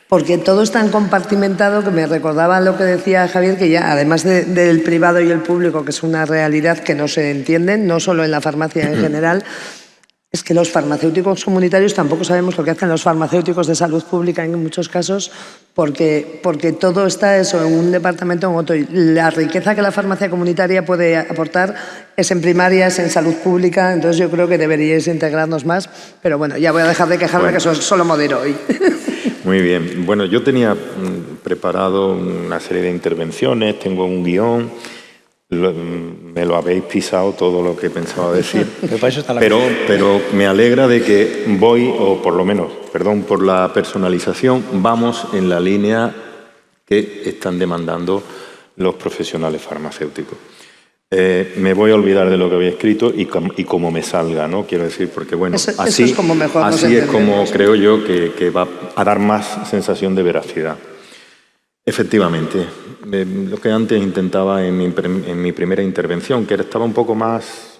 porque todo es tan compartimentado que me recordaba lo que decía Javier, que ya además del privado y el público, que es una realidad que no se entienden, no solo en la farmacia en general, es que los farmacéuticos comunitarios tampoco sabemos lo que hacen los farmacéuticos de salud pública en muchos casos, porque todo está eso en un departamento o en otro. Y la riqueza que la farmacia comunitaria puede aportar es en primarias, en salud pública, entonces yo creo que deberíais integrarnos más. Pero bueno, ya voy a dejar de quejarme, que solo modero hoy. Muy bien. Bueno, yo tenía preparado una serie de intervenciones, tengo un guión. Me lo habéis pisado todo lo que pensaba decir, pero me alegra de que o por lo menos, perdón por la personalización, vamos en la línea que están demandando los profesionales farmacéuticos. Me voy a olvidar de lo que había escrito y como me salga, ¿no? Quiero decir, porque bueno, así es como mejor así es como creo yo que va a dar más sensación de veracidad. Efectivamente, lo que antes intentaba en mi primera intervención, que estaba un poco más,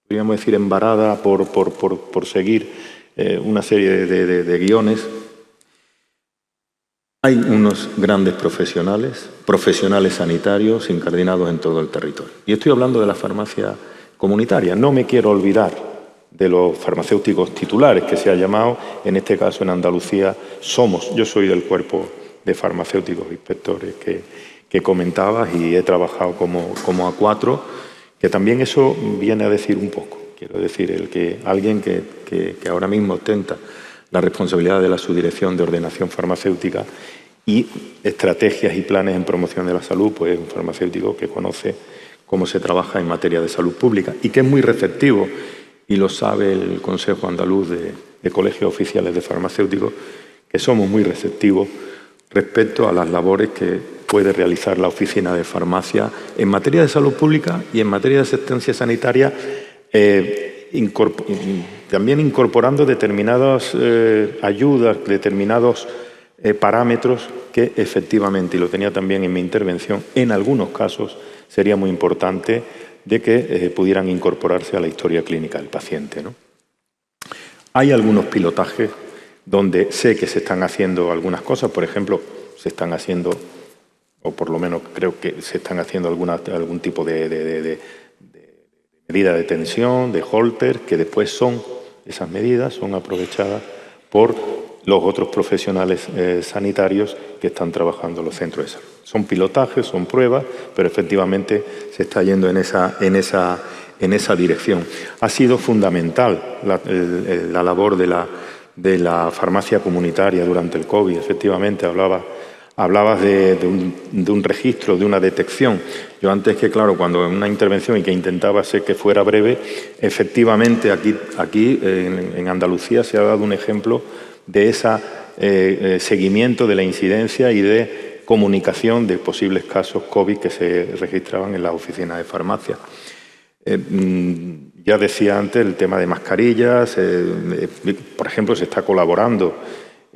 podríamos decir, embarada por seguir una serie de guiones. Hay unos grandes profesionales sanitarios incardinados en todo el territorio. Y estoy hablando de la farmacia comunitaria. No me quiero olvidar de los farmacéuticos titulares, que se ha llamado, en este caso en Andalucía, yo soy del cuerpo de farmacéuticos inspectores que comentabas y he trabajado como A4, que también eso viene a decir un poco. Quiero decir, alguien que ahora mismo ostenta la responsabilidad de la subdirección de ordenación farmacéutica y estrategias y planes en promoción de la salud, pues es un farmacéutico que conoce cómo se trabaja en materia de salud pública y que es muy receptivo, y lo sabe el Consejo Andaluz de Colegios Oficiales de Farmacéuticos, que somos muy receptivos respecto a las labores que puede realizar la oficina de farmacia en materia de salud pública y en materia de asistencia sanitaria, también incorporando determinadas ayudas, determinados parámetros que efectivamente, y lo tenía también en mi intervención, en algunos casos sería muy importante de que pudieran incorporarse a la historia clínica del paciente, ¿no? Hay algunos pilotajes donde sé que se están haciendo algunas cosas, por ejemplo, se están haciendo, o por lo menos creo que se están haciendo algún tipo de medida de tensión, de holter, que después esas medidas son aprovechadas por los otros profesionales sanitarios que están trabajando en los centros de salud. Son pilotajes, son pruebas, pero efectivamente se está yendo en esa dirección. Ha sido fundamental la labor de la farmacia comunitaria durante el COVID. Efectivamente, hablabas de un registro, de una detección. Yo antes claro, cuando en una intervención y que intentaba ser que fuera breve, efectivamente aquí en Andalucía se ha dado un ejemplo de ese seguimiento de la incidencia y de comunicación de posibles casos COVID que se registraban en las oficinas de farmacia. Ya decía antes el tema de mascarillas, por ejemplo, se está colaborando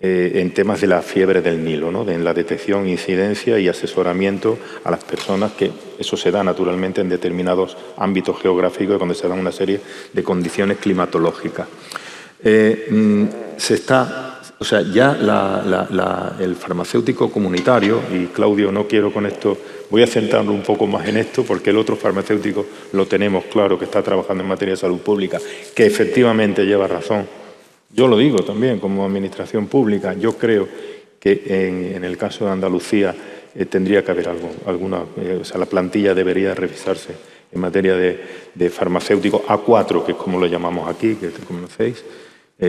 en temas de la fiebre del Nilo, ¿no? En la detección, incidencia y asesoramiento a las personas, que eso se da naturalmente en determinados ámbitos geográficos donde se dan una serie de condiciones climatológicas. O sea, ya el farmacéutico comunitario, y Claudio, no quiero con esto, voy a centrarlo un poco más en esto, porque el otro farmacéutico lo tenemos claro, que está trabajando en materia de salud pública, que efectivamente lleva razón. Yo lo digo también como administración pública, yo creo que en el caso de Andalucía tendría que haber alguna, o sea, la plantilla debería revisarse en materia de farmacéutico A4, que es como lo llamamos aquí, que conocéis,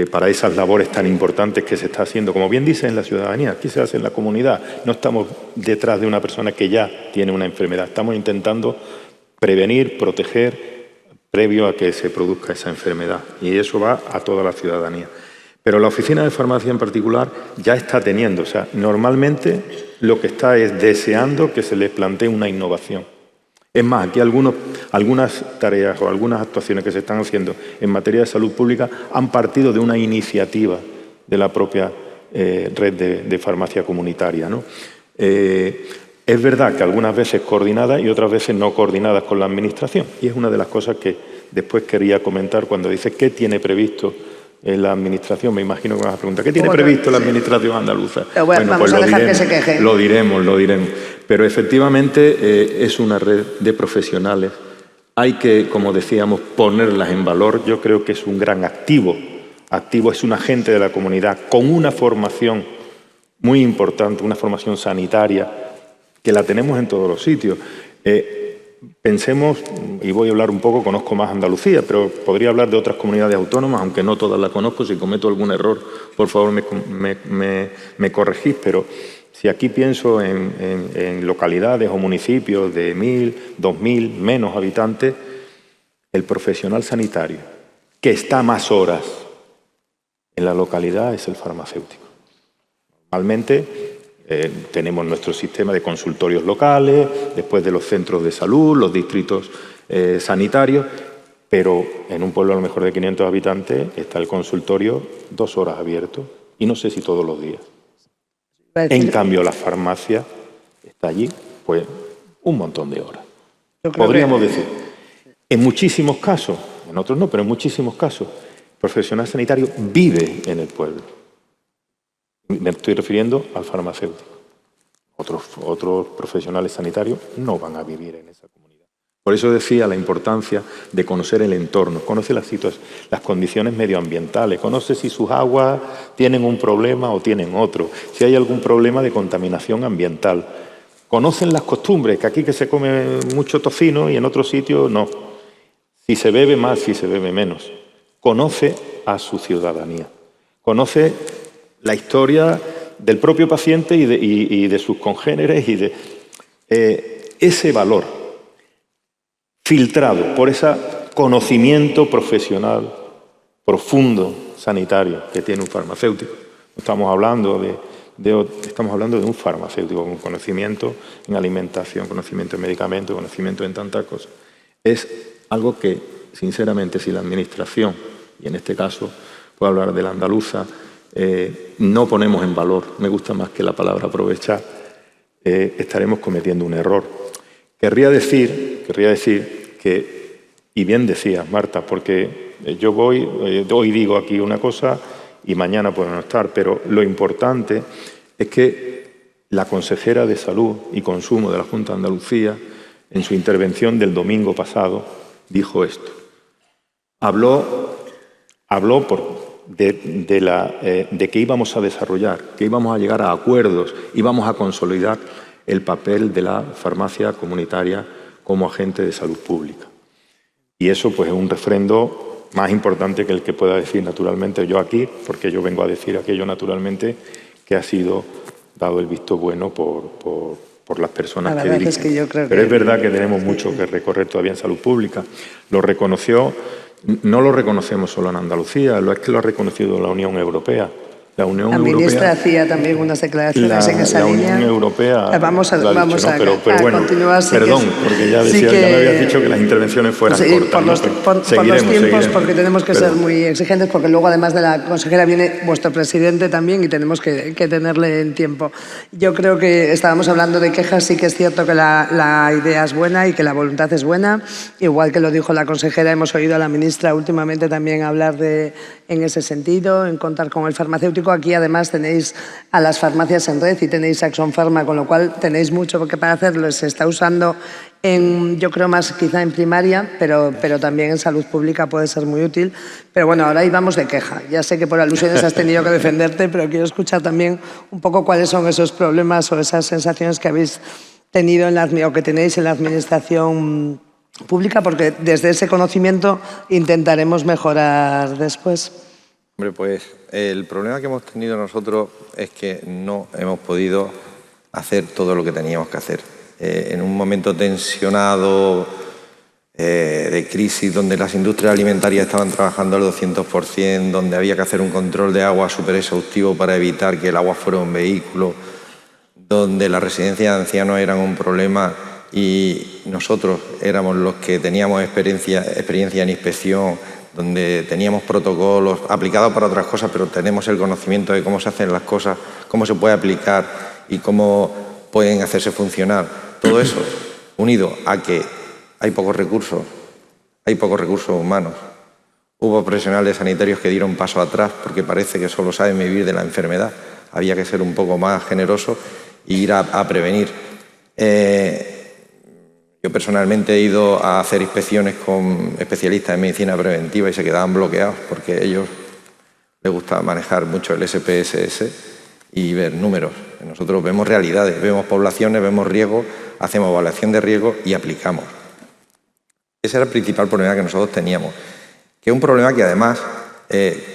para esas labores tan importantes que se está haciendo, como bien dice, en la ciudadanía. Aquí se hace en la comunidad. No estamos detrás de una persona que ya tiene una enfermedad. Estamos intentando prevenir, proteger, previo a que se produzca esa enfermedad. Y eso va a toda la ciudadanía. Pero la oficina de farmacia en particular ya está teniendo. O sea, normalmente lo que está es deseando que se le plantee una innovación. Es más, aquí algunas tareas o algunas actuaciones que se están haciendo en materia de salud pública han partido de una iniciativa de la propia red de farmacia comunitaria, ¿no? Es verdad que algunas veces coordinadas y otras veces no coordinadas con la Administración. Y es una de las cosas que después quería comentar cuando dice qué tiene previsto la Administración. Me imagino que me vas a preguntar, ¿qué tiene previsto la Administración andaluza? Bueno, vamos a dejar que se queje. Lo diremos. Pero efectivamente es una red de profesionales. Hay que, como decíamos, ponerlas en valor. Yo creo que es un gran activo. Activo es un agente de la comunidad con una formación muy importante, una formación sanitaria, que la tenemos en todos los sitios. Pensemos, y voy a hablar un poco, conozco más Andalucía, pero podría hablar de otras comunidades autónomas, aunque no todas las conozco. Si cometo algún error, por favor me corregís, pero si aquí pienso en localidades o municipios de 1.000, 2.000, menos habitantes, el profesional sanitario que está más horas en la localidad es el farmacéutico. Normalmente tenemos nuestro sistema de consultorios locales, después de los centros de salud, los distritos sanitarios, pero en un pueblo a lo mejor de 500 habitantes está el consultorio 2 horas abierto, y no sé si todos los días. En cambio, la farmacia está allí, pues, un montón de horas. Podríamos decir, en muchísimos casos, en otros no, pero en muchísimos casos, el profesional sanitario vive en el pueblo. Me estoy refiriendo al farmacéutico. Otros profesionales sanitarios no van a vivir en esa comunidad. Por eso decía la importancia de conocer el entorno, conoce las condiciones medioambientales, conoce si sus aguas tienen un problema o tienen otro, si hay algún problema de contaminación ambiental. Conocen las costumbres, que aquí que se come mucho tocino y en otros sitios no. Si se bebe más, si se bebe menos. Conoce a su ciudadanía, conoce la historia del propio paciente y de sus congéneres y de ese valor filtrado por ese conocimiento profesional profundo sanitario que tiene un farmacéutico. Estamos hablando de un farmacéutico con conocimiento en alimentación, conocimiento en medicamentos, conocimiento en tantas cosas. Es algo que, sinceramente, si la Administración, y en este caso puedo hablar de la andaluza, no ponemos en valor, me gusta más que la palabra aprovechar, estaremos cometiendo un error. Querría decir que, y bien decías, Marta, porque yo hoy digo aquí una cosa y mañana puedo no estar, pero lo importante es que la consejera de Salud y Consumo de la Junta de Andalucía, en su intervención del domingo pasado, dijo esto. Habló de que íbamos a desarrollar, que íbamos a llegar a acuerdos, íbamos a consolidar el papel de la farmacia comunitaria como agente de salud pública. Y eso pues es un refrendo más importante que el que pueda decir naturalmente yo aquí, porque yo vengo a decir aquello naturalmente que ha sido dado el visto bueno por las personas que dirigen. Pero es verdad que tenemos mucho que recorrer todavía en salud pública. Lo reconoció, no lo reconocemos solo en Andalucía, es que lo ha reconocido la Unión Europea. La ministra hacía también unas declaraciones en esa línea. La Unión Europea vamos a bueno, continuar. Perdón, porque ya me habías dicho que las intervenciones fueran cortas. Por los tiempos, porque tenemos que ser muy exigentes, porque luego además de la consejera viene vuestro presidente también y tenemos que tenerle en tiempo. Yo creo que estábamos hablando de quejas, sí que es cierto que la idea es buena y que la voluntad es buena. Igual que lo dijo la consejera, hemos oído a la ministra últimamente también hablar en ese sentido, en contar con el farmacéutico. farmacéutico. Aquí además tenéis a las farmacias en red y tenéis Axon Pharma, con lo cual tenéis mucho que para hacerlo. Se está usando yo creo más quizá en primaria, pero también en salud pública puede ser muy útil. Pero bueno, ahora íbamos de queja. Ya sé que por alusiones has tenido que defenderte, pero quiero escuchar también un poco cuáles son esos problemas o esas sensaciones que habéis tenido o que tenéis en la administración pública, porque desde ese conocimiento intentaremos mejorar después. Hombre, pues el problema que hemos tenido nosotros es que no hemos podido hacer todo lo que teníamos que hacer. En un momento tensionado de crisis, donde las industrias alimentarias estaban trabajando al 200%, donde había que hacer un control de agua súper exhaustivo para evitar que el agua fuera un vehículo, donde las residencias de ancianos eran un problema y nosotros éramos los que teníamos experiencia en inspección, donde teníamos protocolos aplicados para otras cosas, pero tenemos el conocimiento de cómo se hacen las cosas, cómo se puede aplicar y cómo pueden hacerse funcionar. Todo eso, unido a que hay pocos recursos humanos. Hubo profesionales sanitarios que dieron paso atrás porque parece que solo saben vivir de la enfermedad. Había que ser un poco más generosos e ir a prevenir. Yo personalmente he ido a hacer inspecciones con especialistas en medicina preventiva y se quedaban bloqueados porque a ellos les gusta manejar mucho el SPSS y ver números. Nosotros vemos realidades, vemos poblaciones, vemos riesgos, hacemos evaluación de riesgos y aplicamos. Ese era el principal problema que nosotros teníamos, que es un problema que además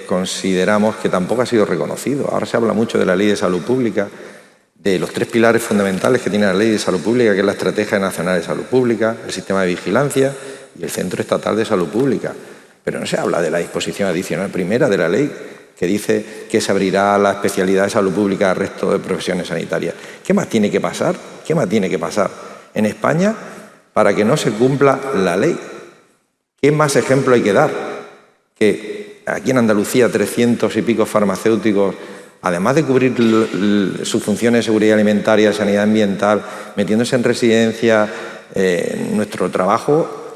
consideramos que tampoco ha sido reconocido. Ahora se habla mucho de la Ley de Salud Pública, de los 3 pilares fundamentales que tiene la Ley de Salud Pública, que es la Estrategia Nacional de Salud Pública, el Sistema de Vigilancia y el Centro Estatal de Salud Pública. Pero no se habla de la disposición adicional primera de la ley, que dice que se abrirá la especialidad de salud pública al resto de profesiones sanitarias. ¿Qué más tiene que pasar? ¿Qué más tiene que pasar en España para que no se cumpla la ley? ¿Qué más ejemplo hay que dar? Que aquí en Andalucía 300 y pico farmacéuticos, además de cubrir sus funciones de seguridad alimentaria, sanidad ambiental, metiéndose en residencia, nuestro trabajo,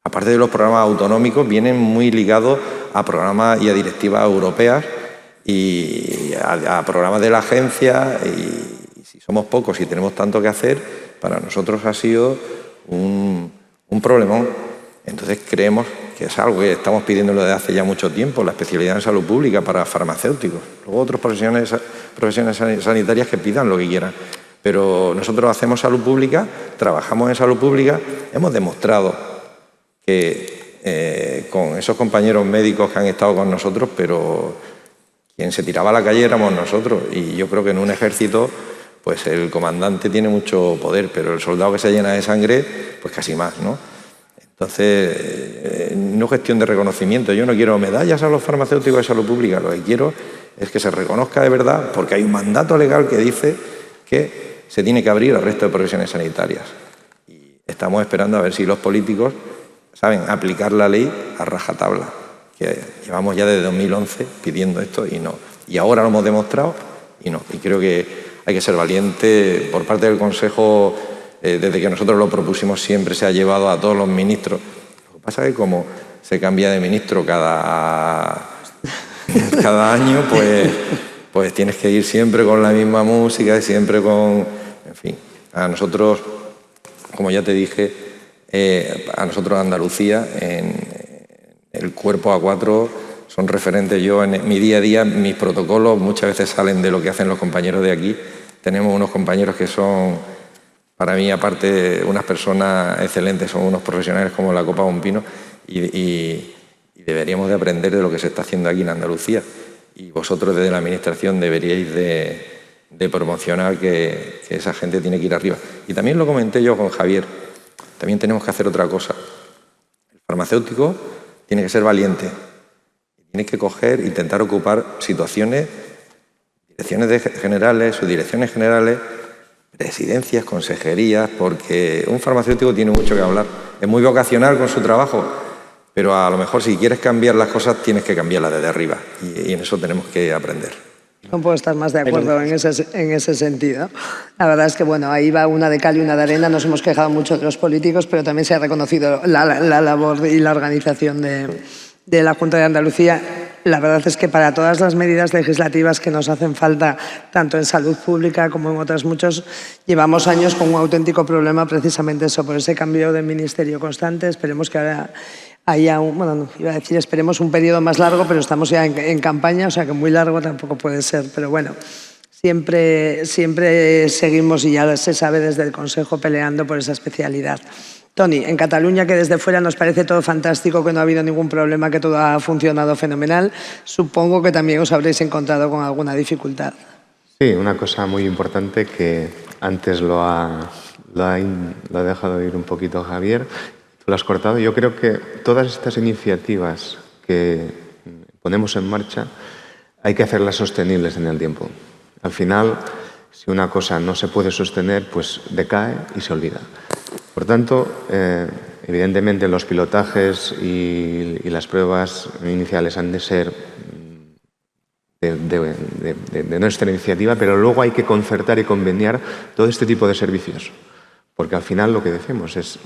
aparte de los programas autonómicos, vienen muy ligados a programas y a directivas europeas y a programas de la agencia. Y si somos pocos y tenemos tanto que hacer, para nosotros ha sido un problemón. Entonces creemos que es algo que estamos pidiéndolo desde hace ya mucho tiempo, la especialidad en salud pública para farmacéuticos. Luego otras profesiones sanitarias que pidan lo que quieran. Pero nosotros hacemos salud pública, trabajamos en salud pública, hemos demostrado que con esos compañeros médicos que han estado con nosotros, pero quien se tiraba a la calle éramos nosotros. Y yo creo que en un ejército, pues el comandante tiene mucho poder, pero el soldado que se llena de sangre, pues casi más, ¿no? Entonces, no es cuestión de reconocimiento. Yo no quiero medallas a los farmacéuticos de salud pública. Lo que quiero es que se reconozca de verdad, porque hay un mandato legal que dice que se tiene que abrir al resto de profesiones sanitarias. Y estamos esperando a ver si los políticos saben aplicar la ley a rajatabla, que llevamos ya desde 2011 pidiendo esto y no. Y ahora lo hemos demostrado y no. Y creo que hay que ser valiente. Por parte del Consejo, desde que nosotros lo propusimos, siempre se ha llevado a todos los ministros. Lo que pasa es que como se cambia de ministro cada año, pues tienes que ir siempre con la misma música y siempre con... En fin, a nosotros, como ya te dije, a nosotros Andalucía, en el cuerpo A4 son referentes. Yo en mi día a día, mis protocolos muchas veces salen de lo que hacen los compañeros de aquí. Tenemos unos compañeros que son, para mí, aparte, unas personas excelentes, son unos profesionales como la copa de un pino y deberíamos de aprender de lo que se está haciendo aquí en Andalucía. Y vosotros desde la Administración deberíais de promocionar que esa gente tiene que ir arriba. Y también lo comenté yo con Javier, también tenemos que hacer otra cosa. El farmacéutico tiene que ser valiente, tiene que coger, intentar ocupar situaciones, direcciones generales, subdirecciones generales, presidencias, consejerías, porque un farmacéutico tiene mucho que hablar. Es muy vocacional con su trabajo, pero a lo mejor si quieres cambiar las cosas tienes que cambiarlas desde arriba y en eso tenemos que aprender. No puedo estar más de acuerdo en ese sentido. La verdad es que, bueno, ahí va una de cal y una de arena. Nos hemos quejado mucho de los políticos, pero también se ha reconocido la labor y la organización de la Junta de Andalucía. la verdad es que para todas las medidas legislativas que nos hacen falta, tanto en salud pública como en otras muchos, llevamos años con un auténtico problema precisamente eso, por ese cambio de ministerio constante. Esperemos que ahora haya esperemos un periodo más largo, pero estamos ya en campaña, o sea que muy largo tampoco puede ser, pero bueno. Siempre seguimos, y ya se sabe desde el Consejo, peleando por esa especialidad. Toni, en Cataluña, que desde fuera nos parece todo fantástico, que no ha habido ningún problema, que todo ha funcionado fenomenal, supongo que también os habréis encontrado con alguna dificultad. Sí, una cosa muy importante que antes lo ha dejado ir un poquito Javier, tú lo has cortado. Yo creo que todas estas iniciativas que ponemos en marcha hay que hacerlas sostenibles en el tiempo. Al final, si una cosa no se puede sostener, pues decae y se olvida. Por tanto, evidentemente los pilotajes y las pruebas iniciales han de ser de nuestra iniciativa, pero luego hay que concertar y conveniar todo este tipo de servicios. Porque al final lo que decimos es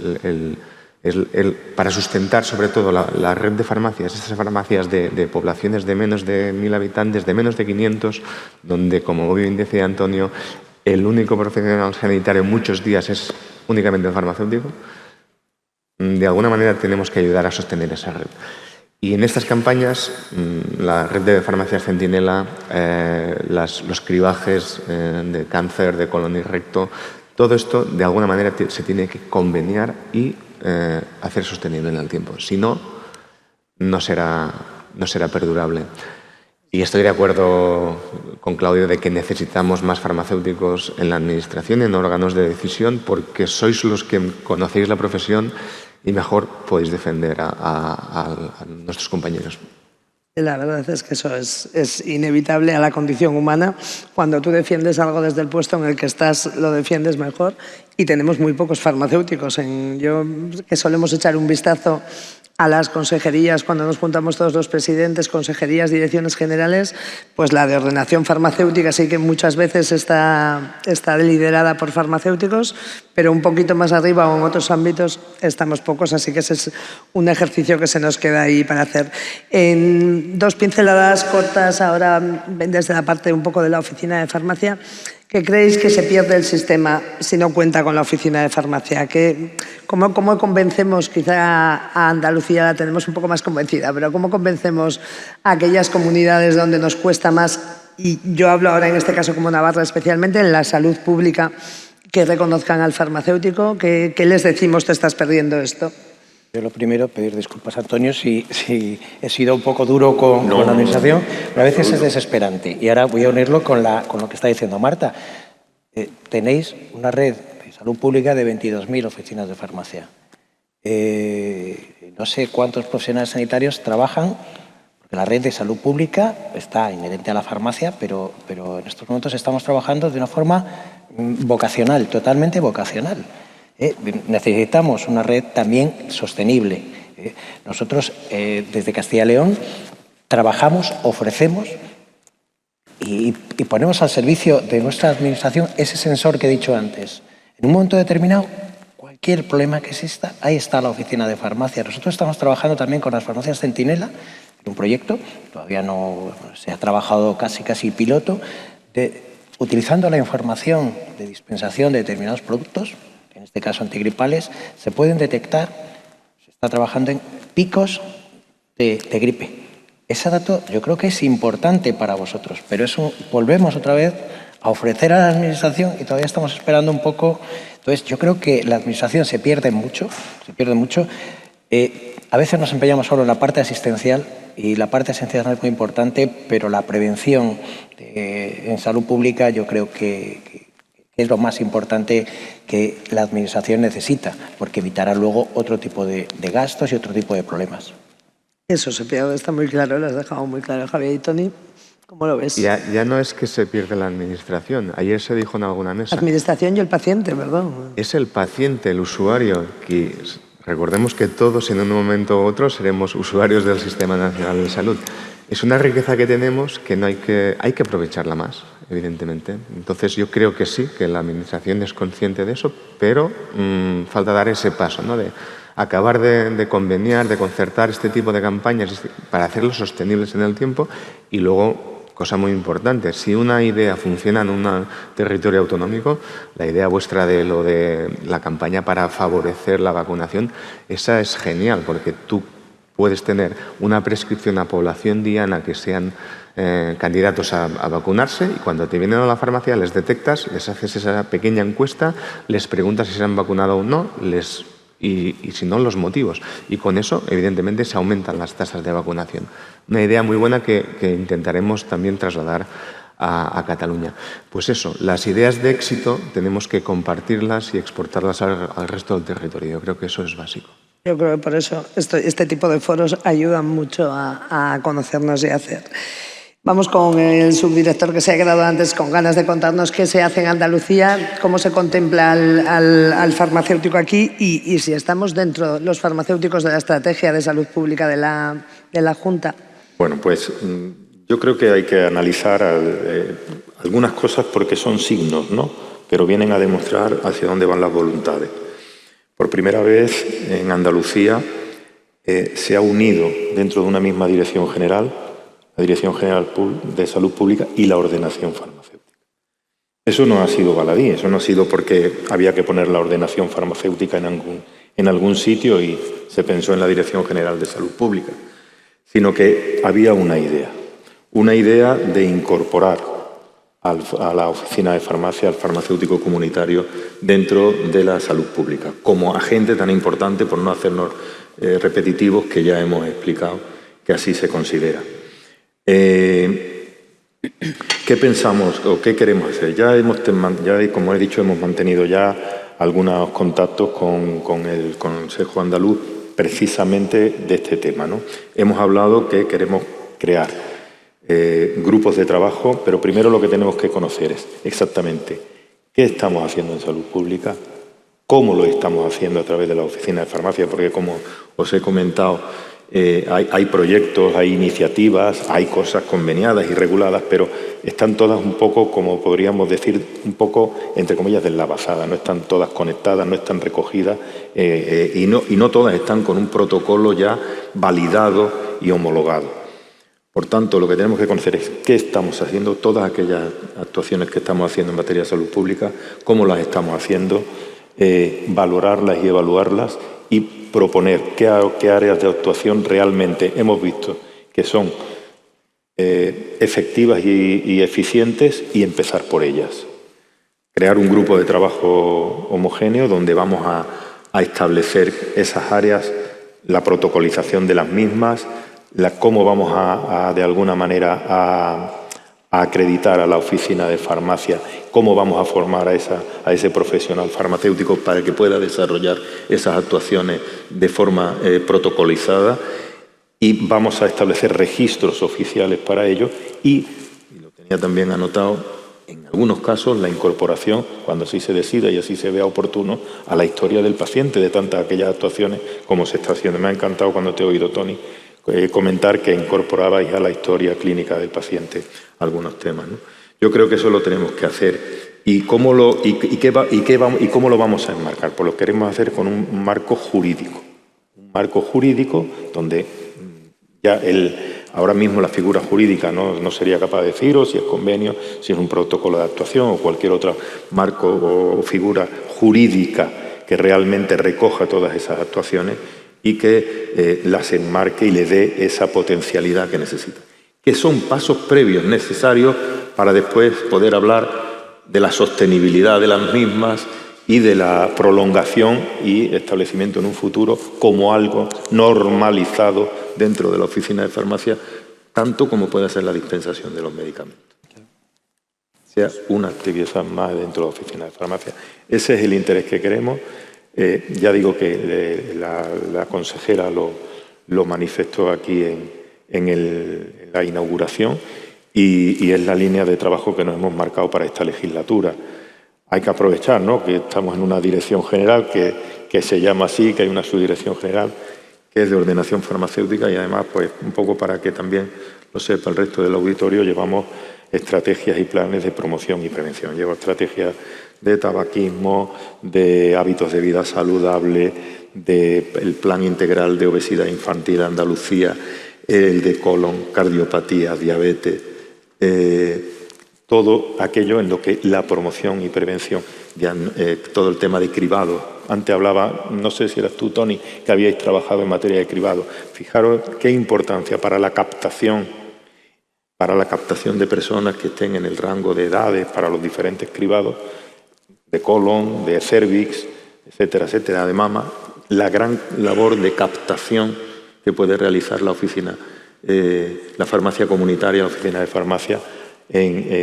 para sustentar sobre todo la red de farmacias, estas farmacias de poblaciones de menos de 1.000 habitantes, de menos de 500, donde, como bien decía Antonio, el único profesional sanitario en muchos días es únicamente el farmacéutico, de alguna manera tenemos que ayudar a sostener esa red. Y en estas campañas, la red de farmacias Centinela, los cribajes de cáncer, de colon y recto, todo esto de alguna manera se tiene que conveniar y hacer sostenible en el tiempo. Si no, no será perdurable. Y estoy de acuerdo con Claudio de que necesitamos más farmacéuticos en la administración, en órganos de decisión, porque sois los que conocéis la profesión y mejor podéis defender a nuestros compañeros. La verdad es que eso es inevitable a la condición humana. Cuando tú defiendes algo desde el puesto en el que estás, lo defiendes mejor, y tenemos muy pocos farmacéuticos. Yo que solemos echar un vistazo a las consejerías, cuando nos juntamos todos los presidentes, consejerías, direcciones generales, pues la de ordenación farmacéutica sí que muchas veces está liderada por farmacéuticos, pero un poquito más arriba o en otros ámbitos estamos pocos, así que ese es un ejercicio que se nos queda ahí para hacer. En dos pinceladas cortas ahora desde la parte un poco de la oficina de farmacia. ¿Qué creéis que se pierde el sistema si no cuenta con la oficina de farmacia? ¿Cómo convencemos, quizá a Andalucía la tenemos un poco más convencida, pero cómo convencemos a aquellas comunidades donde nos cuesta más, y yo hablo ahora en este caso como Navarra especialmente, en la salud pública, que reconozcan al farmacéutico? ¿Qué les decimos? Te estás perdiendo esto. Yo lo primero, pedir disculpas, Antonio, si he sido un poco duro con la administración, pero a veces es desesperante. Y ahora voy a unirlo con lo que está diciendo Marta. Tenéis una red de salud pública de 22.000 oficinas de farmacia. No sé cuántos profesionales sanitarios trabajan, porque la red de salud pública está inherente a la farmacia, pero en estos momentos estamos trabajando de una forma vocacional, totalmente vocacional. Necesitamos una red también sostenible. Nosotros, desde Castilla y León, trabajamos, ofrecemos y ponemos al servicio de nuestra administración ese sensor que he dicho antes. En un momento determinado, cualquier problema que exista, ahí está la oficina de farmacia. Nosotros estamos trabajando también con las farmacias Centinela, en un proyecto, todavía no se ha trabajado casi piloto, utilizando la información de dispensación de determinados productos, en este caso antigripales, se pueden detectar, se está trabajando en picos de gripe. Ese dato yo creo que es importante para vosotros, pero eso volvemos otra vez a ofrecer a la administración y todavía estamos esperando un poco. Entonces yo creo que la administración se pierde mucho. A veces nos empeñamos solo en la parte asistencial y la parte asistencial es muy importante, pero la prevención en salud pública yo creo que es lo más importante que la administración necesita, porque evitará luego otro tipo de gastos y otro tipo de problemas. Eso se pierde, está muy claro, lo has dejado muy claro, Javier y Toni. ¿Cómo lo ves? Ya no es que se pierde la administración. Ayer se dijo en alguna mesa. La administración y el paciente, perdón. Es el paciente, el usuario, que recordemos que todos en un momento u otro seremos usuarios del Sistema Nacional de Salud. Es una riqueza que tenemos que hay que aprovecharla más, evidentemente. Entonces yo creo que sí, que la administración es consciente de eso, pero falta dar ese paso, ¿no? De acabar de conveniar, de concertar este tipo de campañas para hacerlos sostenibles en el tiempo y luego, cosa muy importante, si una idea funciona en un territorio autonómico, la idea vuestra de lo de la campaña para favorecer la vacunación, esa es genial porque tú puedes tener una prescripción a población diana que sean candidatos a vacunarse y cuando te vienen a la farmacia les detectas, les haces esa pequeña encuesta, les preguntas si se han vacunado o no y si no, los motivos. Y con eso, evidentemente, se aumentan las tasas de vacunación. Una idea muy buena que intentaremos también trasladar a Cataluña. Pues eso, las ideas de éxito tenemos que compartirlas y exportarlas al resto del territorio. Yo creo que eso es básico. Yo creo que por eso este tipo de foros ayudan mucho a conocernos y a hacer. Vamos con el subdirector que se ha quedado antes con ganas de contarnos qué se hace en Andalucía, cómo se contempla al farmacéutico aquí y si estamos dentro, los farmacéuticos, de la estrategia de salud pública de la Junta. Bueno, pues yo creo que hay que analizar algunas cosas porque son signos, ¿no? Pero vienen a demostrar hacia dónde van las voluntades. Por primera vez en Andalucía se ha unido dentro de una misma dirección general la Dirección General de Salud Pública y la ordenación farmacéutica. Eso no ha sido baladí, eso no ha sido porque había que poner la ordenación farmacéutica en algún sitio y se pensó en la Dirección General de Salud Pública, sino que había una idea de incorporar a la oficina de farmacia, al farmacéutico comunitario, dentro de la salud pública, como agente tan importante, por no hacernos repetitivos, que ya hemos explicado que así se considera. ¿Qué pensamos o qué queremos hacer? Ya, como he dicho, hemos mantenido ya algunos contactos con el Consejo Andaluz precisamente de este tema, ¿no? Hemos hablado que queremos crear grupos de trabajo, pero primero lo que tenemos que conocer es exactamente qué estamos haciendo en salud pública, cómo lo estamos haciendo a través de la oficina de farmacia, porque como os he comentado, hay proyectos, hay iniciativas, hay cosas conveniadas y reguladas, pero están todas un poco, como podríamos decir, un poco, entre comillas, deslavazadas, no están todas conectadas, no están recogidas y no todas están con un protocolo ya validado y homologado. Por tanto, lo que tenemos que conocer es qué estamos haciendo, todas aquellas actuaciones que estamos haciendo en materia de salud pública, cómo las estamos haciendo, valorarlas y evaluarlas y proponer qué áreas de actuación realmente hemos visto que son efectivas y eficientes y empezar por ellas. Crear un grupo de trabajo homogéneo donde vamos a establecer esas áreas, la protocolización de las mismas, cómo vamos de alguna manera a acreditar a la oficina de farmacia, cómo vamos a formar a ese profesional farmacéutico para que pueda desarrollar esas actuaciones de forma protocolizada y vamos a establecer registros oficiales para ello y lo tenía también anotado, en algunos casos la incorporación, cuando así se decida y así se vea oportuno, a la historia del paciente de tantas aquellas actuaciones como se está haciendo. Me ha encantado cuando te he oído, Toni, comentar que incorporabais a la historia clínica del paciente algunos temas, ¿no? Yo creo que eso lo tenemos que hacer. ¿Y cómo lo vamos a enmarcar? Pues lo queremos hacer con un marco jurídico. Un marco jurídico donde ya ahora mismo la figura jurídica no sería capaz de deciros si es convenio, si es un protocolo de actuación o cualquier otro marco o figura jurídica que realmente recoja todas esas actuaciones y que las enmarque y le dé esa potencialidad que necesita. Que son pasos previos necesarios para después poder hablar de la sostenibilidad de las mismas y de la prolongación y establecimiento en un futuro como algo normalizado dentro de la oficina de farmacia, tanto como puede ser la dispensación de los medicamentos. Sea una actividad más dentro de la oficina de farmacia. Ese es el interés que queremos. Ya digo que la consejera lo manifestó aquí en la inauguración y es la línea de trabajo que nos hemos marcado para esta legislatura. Hay que aprovechar, ¿no?, que estamos en una dirección general que se llama así, que hay una subdirección general que es de ordenación farmacéutica y además, pues un poco para que también lo sepa el resto del auditorio, llevamos estrategias y planes de promoción y prevención. Llevo estrategias de tabaquismo, de hábitos de vida saludable, del Plan Integral de Obesidad Infantil de Andalucía, el de colon, cardiopatía, diabetes, todo aquello en lo que la promoción y prevención, todo el tema de cribado. Antes hablaba, no sé si eras tú, Tony, que habíais trabajado en materia de cribado. Fijaros qué importancia para la captación de personas que estén en el rango de edades para los diferentes cribados, de colon, de cervix, etcétera, etcétera, de mama, la gran labor de captación que puede realizar la oficina, la farmacia comunitaria, la oficina de farmacia,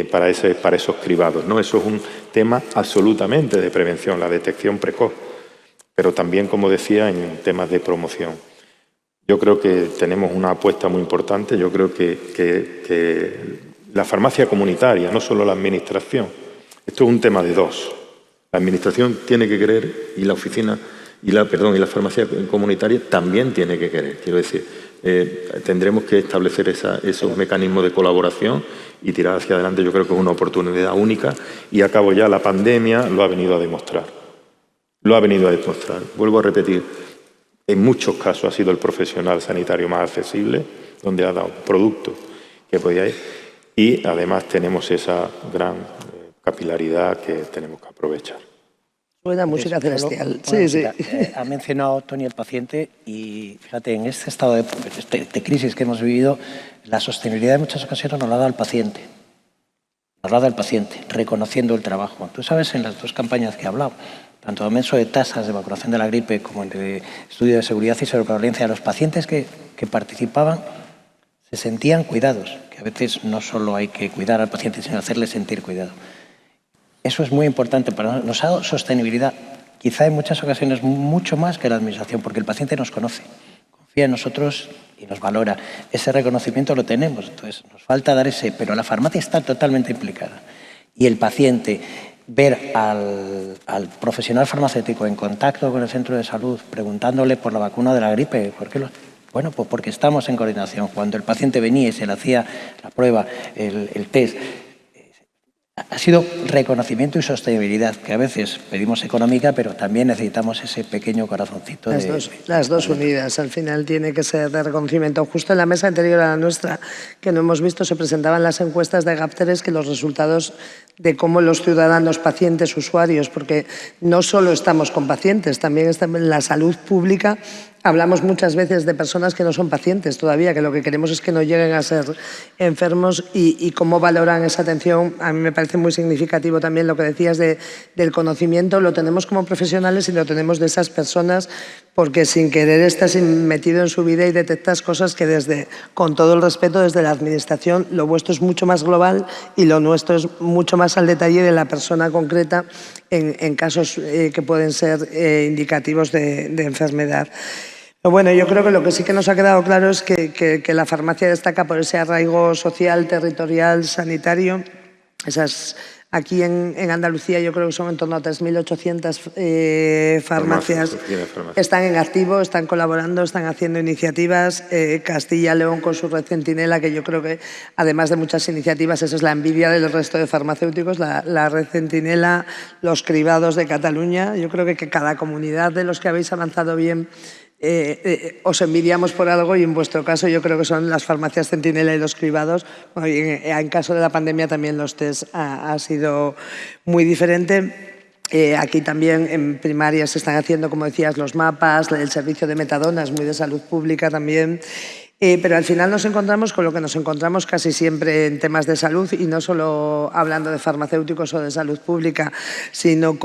para esos cribados, ¿no? Eso es un tema absolutamente de prevención, la detección precoz, pero también, como decía, en temas de promoción. Yo creo que tenemos una apuesta muy importante. Yo creo que la farmacia comunitaria, no solo la administración, esto es un tema de dos. La administración tiene que querer y la oficina, y la farmacia comunitaria también tiene que querer. Quiero decir, tendremos que establecer esos mecanismos de colaboración y tirar hacia adelante. Yo creo que es una oportunidad única y a cabo ya la pandemia lo ha venido a demostrar. Lo ha venido a demostrar. Vuelvo a repetir, en muchos casos ha sido el profesional sanitario más accesible, donde ha dado productos que podía ir, y además tenemos esa gran capilaridad que tenemos que aprovechar. Buena música celestial. Sí. Ha mencionado Tony el paciente y fíjate, en este estado de crisis que hemos vivido, la sostenibilidad en muchas ocasiones nos la da el paciente. Nos la da el paciente, reconociendo el trabajo. Tú sabes, en las dos campañas que he hablado, tanto el aumento de tasas de vacunación de la gripe como el de estudio de seguridad y sobreprevalencia, los pacientes que participaban se sentían cuidados, que a veces no solo hay que cuidar al paciente, sino hacerle sentir cuidado. Eso es muy importante para nosotros. Nos ha dado sostenibilidad, quizá en muchas ocasiones mucho más que la administración, porque el paciente nos conoce, confía en nosotros y nos valora. Ese reconocimiento lo tenemos, entonces nos falta dar ese, pero la farmacia está totalmente implicada. Y el paciente, ver al profesional farmacéutico en contacto con el centro de salud, preguntándole por la vacuna de la gripe, ¿por qué lo...? Bueno, pues porque estamos en coordinación. Cuando el paciente venía y se le hacía la prueba, el test, ha sido reconocimiento y sostenibilidad, que a veces pedimos económica, pero también necesitamos ese pequeño corazoncito. Las dos unidas, al final tiene que ser de reconocimiento. Justo en la mesa anterior a la nuestra, que no hemos visto, se presentaban las encuestas de GAP3, que los resultados de cómo los ciudadanos, pacientes, usuarios, porque no solo estamos con pacientes, también estamos en la salud pública. Hablamos muchas veces de personas que no son pacientes todavía, que lo que queremos es que no lleguen a ser enfermos y cómo valoran esa atención. A mí me parece muy significativo también lo que decías del conocimiento. Lo tenemos como profesionales y lo tenemos de esas personas porque sin querer estás metido en su vida y detectas cosas que con todo el respeto, desde la administración, lo vuestro es mucho más global y lo nuestro es mucho más al detalle de la persona concreta en casos que pueden ser indicativos de enfermedad. Bueno, yo creo que lo que sí que nos ha quedado claro es que la farmacia destaca por ese arraigo social, territorial, sanitario. Aquí en Andalucía yo creo que son en torno a 3.800 farmacias que están en activo, están colaborando, están haciendo iniciativas. Castilla y León con su red Centinela, que yo creo que además de muchas iniciativas, esa es la envidia del resto de farmacéuticos, la red Centinela, los cribados de Cataluña. Yo creo que cada comunidad de los que habéis avanzado bien os envidiamos por algo y en vuestro caso yo creo que son las farmacias Centinela y los cribados. Bueno, y en caso de la pandemia también los test ha sido muy diferente. Aquí también en primaria se están haciendo, como decías, los mapas, el servicio de metadona es muy de salud pública también. Pero al final nos encontramos con lo que nos encontramos casi siempre en temas de salud y no solo hablando de farmacéuticos o de salud pública, sino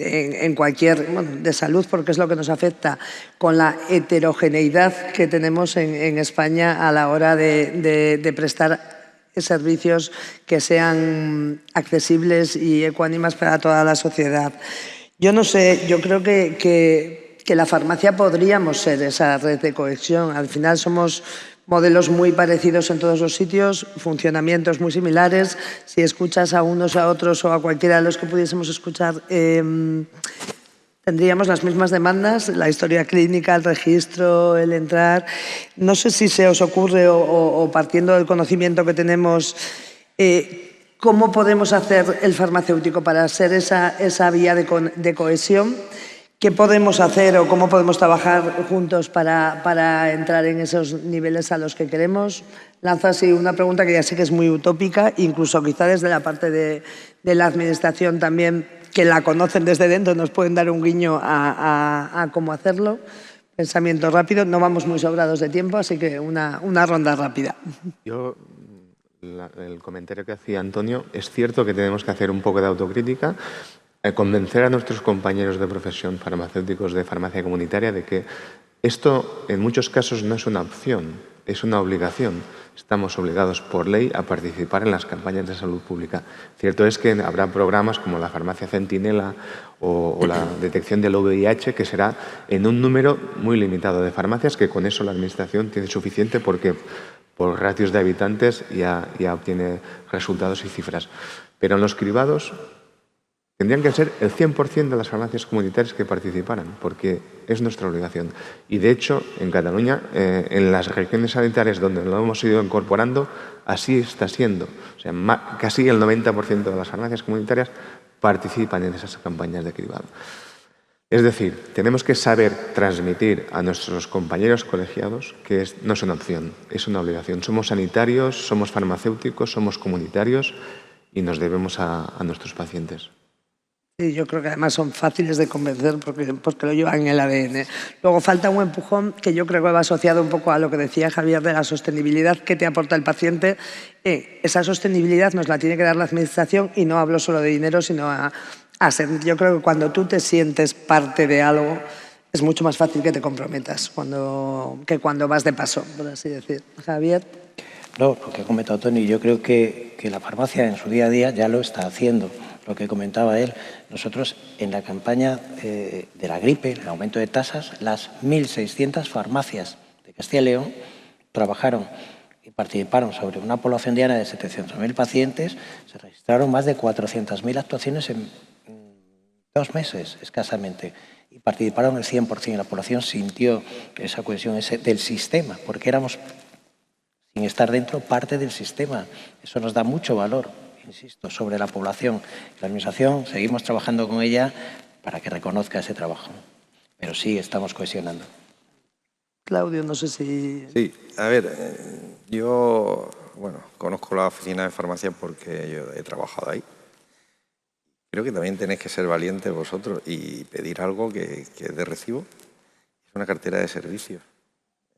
en cualquier, de salud, porque es lo que nos afecta, con la heterogeneidad que tenemos en España a la hora de prestar servicios que sean accesibles y ecuánimes para toda la sociedad. Yo no sé, yo creo que la farmacia podríamos ser esa red de cohesión. Al final somos modelos muy parecidos en todos los sitios, funcionamientos muy similares. Si escuchas a unos, a otros o a cualquiera de los que pudiésemos escuchar, tendríamos las mismas demandas, la historia clínica, el registro, el entrar. No sé si se os ocurre o partiendo del conocimiento que tenemos, ¿cómo podemos hacer el farmacéutico para ser esa vía de cohesión? ¿Qué podemos hacer o cómo podemos trabajar juntos para entrar en esos niveles a los que queremos? Lanzo así una pregunta que ya sé que es muy utópica, incluso quizá desde la parte de la Administración también, que la conocen desde dentro, nos pueden dar un guiño a cómo hacerlo. Pensamiento rápido, no vamos muy sobrados de tiempo, así que una ronda rápida. Yo, el comentario que hacía Antonio, es cierto que tenemos que hacer un poco de autocrítica, convencer a nuestros compañeros de profesión farmacéuticos de farmacia comunitaria de que esto en muchos casos no es una opción, es una obligación. Estamos obligados por ley a participar en las campañas de salud pública. Cierto es que habrá programas como la farmacia Centinela o la detección del VIH, que será en un número muy limitado de farmacias, que con eso la Administración tiene suficiente porque por ratios de habitantes ya obtiene resultados y cifras. Pero en los cribados tendrían que ser el 100% de las farmacias comunitarias que participaran, porque es nuestra obligación. Y, de hecho, en Cataluña, en las regiones sanitarias donde lo hemos ido incorporando, así está siendo. O sea, casi el 90% de las farmacias comunitarias participan en esas campañas de cribado. Es decir, tenemos que saber transmitir a nuestros compañeros colegiados que no es una opción, es una obligación. Somos sanitarios, somos farmacéuticos, somos comunitarios y nos debemos a nuestros pacientes. Sí, yo creo que además son fáciles de convencer porque lo llevan en el ADN. Luego falta un empujón que yo creo que va asociado un poco a lo que decía Javier de la sostenibilidad que te aporta el paciente. Esa sostenibilidad nos la tiene que dar la Administración y no hablo solo de dinero, sino a ser. Yo creo que cuando tú te sientes parte de algo es mucho más fácil que te comprometas que cuando vas de paso, por así decir. Javier. No, lo que ha comentado Toni, yo creo que la farmacia en su día a día ya lo está haciendo. Lo que comentaba él, nosotros en la campaña de la gripe, el aumento de tasas, las 1.600 farmacias de Castilla y León trabajaron y participaron sobre una población diaria de 700.000 pacientes, se registraron más de 400.000 actuaciones en 2 meses escasamente y participaron el 100% y la población sintió esa cohesión del sistema, porque éramos, sin estar dentro, parte del sistema. Eso nos da mucho valor, insisto, sobre la población. La Administración, seguimos trabajando con ella para que reconozca ese trabajo. Pero sí, estamos cohesionando. Claudio, no sé si... Sí, a ver, yo conozco la oficina de farmacia porque yo he trabajado ahí. Creo que también tenéis que ser valientes vosotros y pedir algo que es de recibo. Es una cartera de servicios.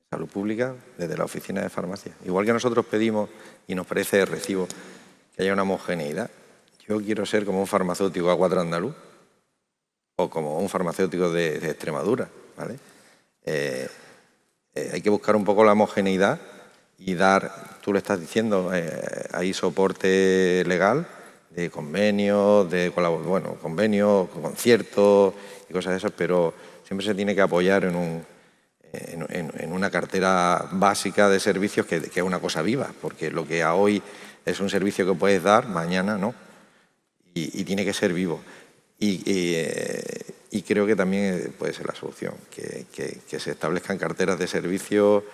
Salud pública desde la oficina de farmacia. Igual que nosotros pedimos y nos parece de recibo que haya una homogeneidad. Yo quiero ser como un farmacéutico a 4 andaluz o como un farmacéutico de Extremadura, ¿vale? Hay que buscar un poco la homogeneidad y dar, tú le estás diciendo, hay soporte legal de convenios, convenios, conciertos y cosas de esas, pero siempre se tiene que apoyar en una cartera básica de servicios que es una cosa viva, porque lo que a hoy es un servicio que puedes dar, mañana no, y tiene que ser vivo. Y creo que también puede ser la solución, que se establezcan carteras de servicios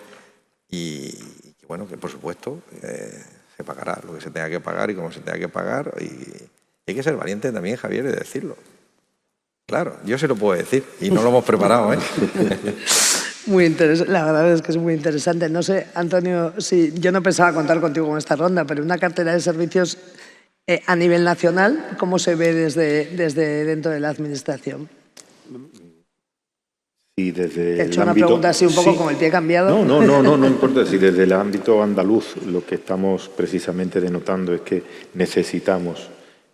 y que por supuesto se pagará lo que se tenga que pagar y como se tenga que pagar. Y hay que ser valiente también, Javier, de decirlo. Claro, yo se lo puedo decir y no lo hemos preparado, ¿eh? Muy interesante, la verdad es que es muy interesante. No sé, Antonio, si yo no pensaba contar contigo en esta ronda, pero una cartera de servicios a nivel nacional, ¿cómo se ve desde dentro de la Administración? Y desde He hecho una pregunta así un poco con el pie cambiado. No importa. Si desde el ámbito andaluz lo que estamos precisamente denotando es que necesitamos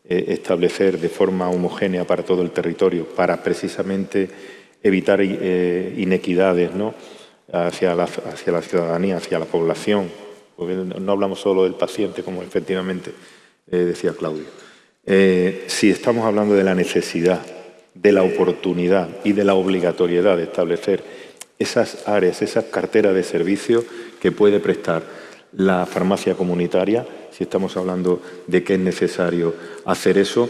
establecer de forma homogénea para todo el territorio, para precisamente evitar inequidades, ¿no?, hacia la ciudadanía, hacia la población, porque no hablamos solo del paciente, como efectivamente decía Claudio. Si estamos hablando de la necesidad, de la oportunidad y de la obligatoriedad de establecer esas áreas, esas carteras de servicios que puede prestar la farmacia comunitaria, si estamos hablando de que es necesario hacer eso,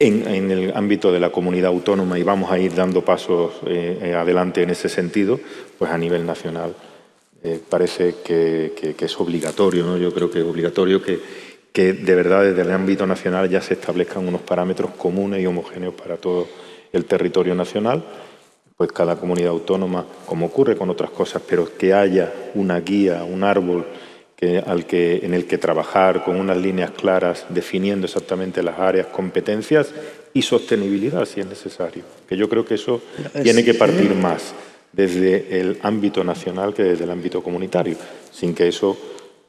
en el ámbito de la comunidad autónoma y vamos a ir dando pasos adelante en ese sentido, pues a nivel nacional parece que es obligatorio, ¿no? Yo creo que es obligatorio que de verdad desde el ámbito nacional ya se establezcan unos parámetros comunes y homogéneos para todo el territorio nacional pues cada comunidad autónoma, como ocurre con otras cosas, pero que haya una guía, un árbol en el que trabajar con unas líneas claras, definiendo exactamente las áreas, competencias y sostenibilidad, si es necesario. Que yo creo que eso tiene que partir más desde el ámbito nacional que desde el ámbito comunitario, sin que eso,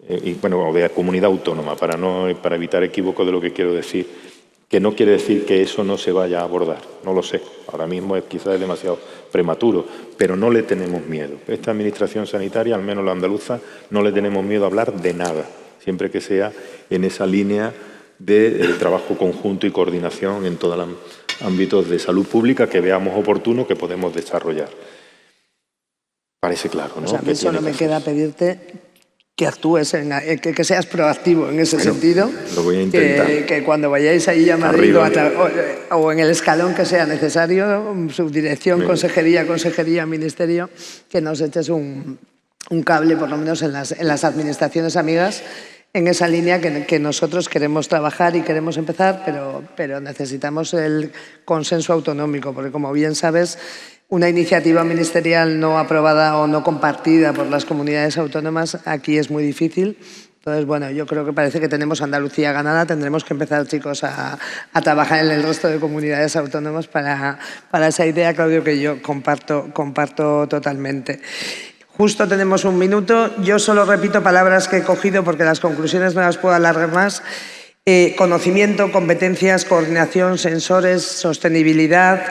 o de comunidad autónoma, para evitar equívocos de lo que quiero decir, que no quiere decir que eso no se vaya a abordar, no lo sé, ahora mismo quizás es demasiado prematuro, pero no le tenemos miedo. Esta administración sanitaria, al menos la andaluza, no le tenemos miedo a hablar de nada, siempre que sea en esa línea de trabajo conjunto y coordinación en todos los ámbitos de salud pública que veamos oportuno que podemos desarrollar. Parece claro, ¿no? O sea, a mí solo me queda pedirte que actúes, que seas proactivo en ese sentido. Lo voy a intentar. Que cuando vayáis ahí a Madrid o en el escalón que sea necesario, subdirección, consejería, ministerio, que nos eches un cable, por lo menos en las administraciones amigas, en esa línea que nosotros queremos trabajar y queremos empezar, pero necesitamos el consenso autonómico, porque como bien sabes, una iniciativa ministerial no aprobada o no compartida por las comunidades autónomas aquí es muy difícil. Entonces, bueno, yo creo que parece que tenemos Andalucía ganada. Tendremos que empezar, chicos, a trabajar en el resto de comunidades autónomas para esa idea, Claudio, que yo comparto totalmente. Justo tenemos un minuto. Yo solo repito palabras que he cogido porque las conclusiones no las puedo alargar más. Conocimiento, competencias, coordinación, sensores, sostenibilidad,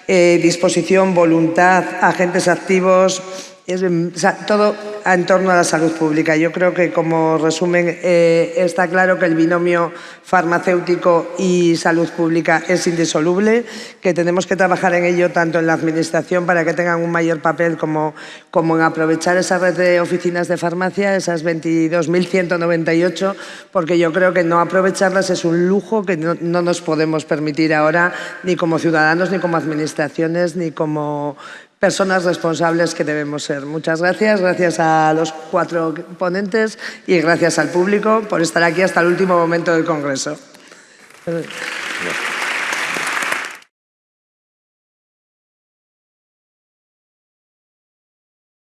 disposición, voluntad, agentes activos, todo en torno a la salud pública. Yo creo que como resumen está claro que el binomio farmacéutico y salud pública es indisoluble, que tenemos que trabajar en ello tanto en la administración para que tengan un mayor papel como en aprovechar esa red de oficinas de farmacia, esas 22.198, porque yo creo que no aprovecharlas es un lujo que no nos podemos permitir ahora, ni como ciudadanos, ni como administraciones, ni como personas responsables que debemos ser. Muchas gracias, gracias a los 4 ponentes y gracias al público por estar aquí hasta el último momento del Congreso. Gracias.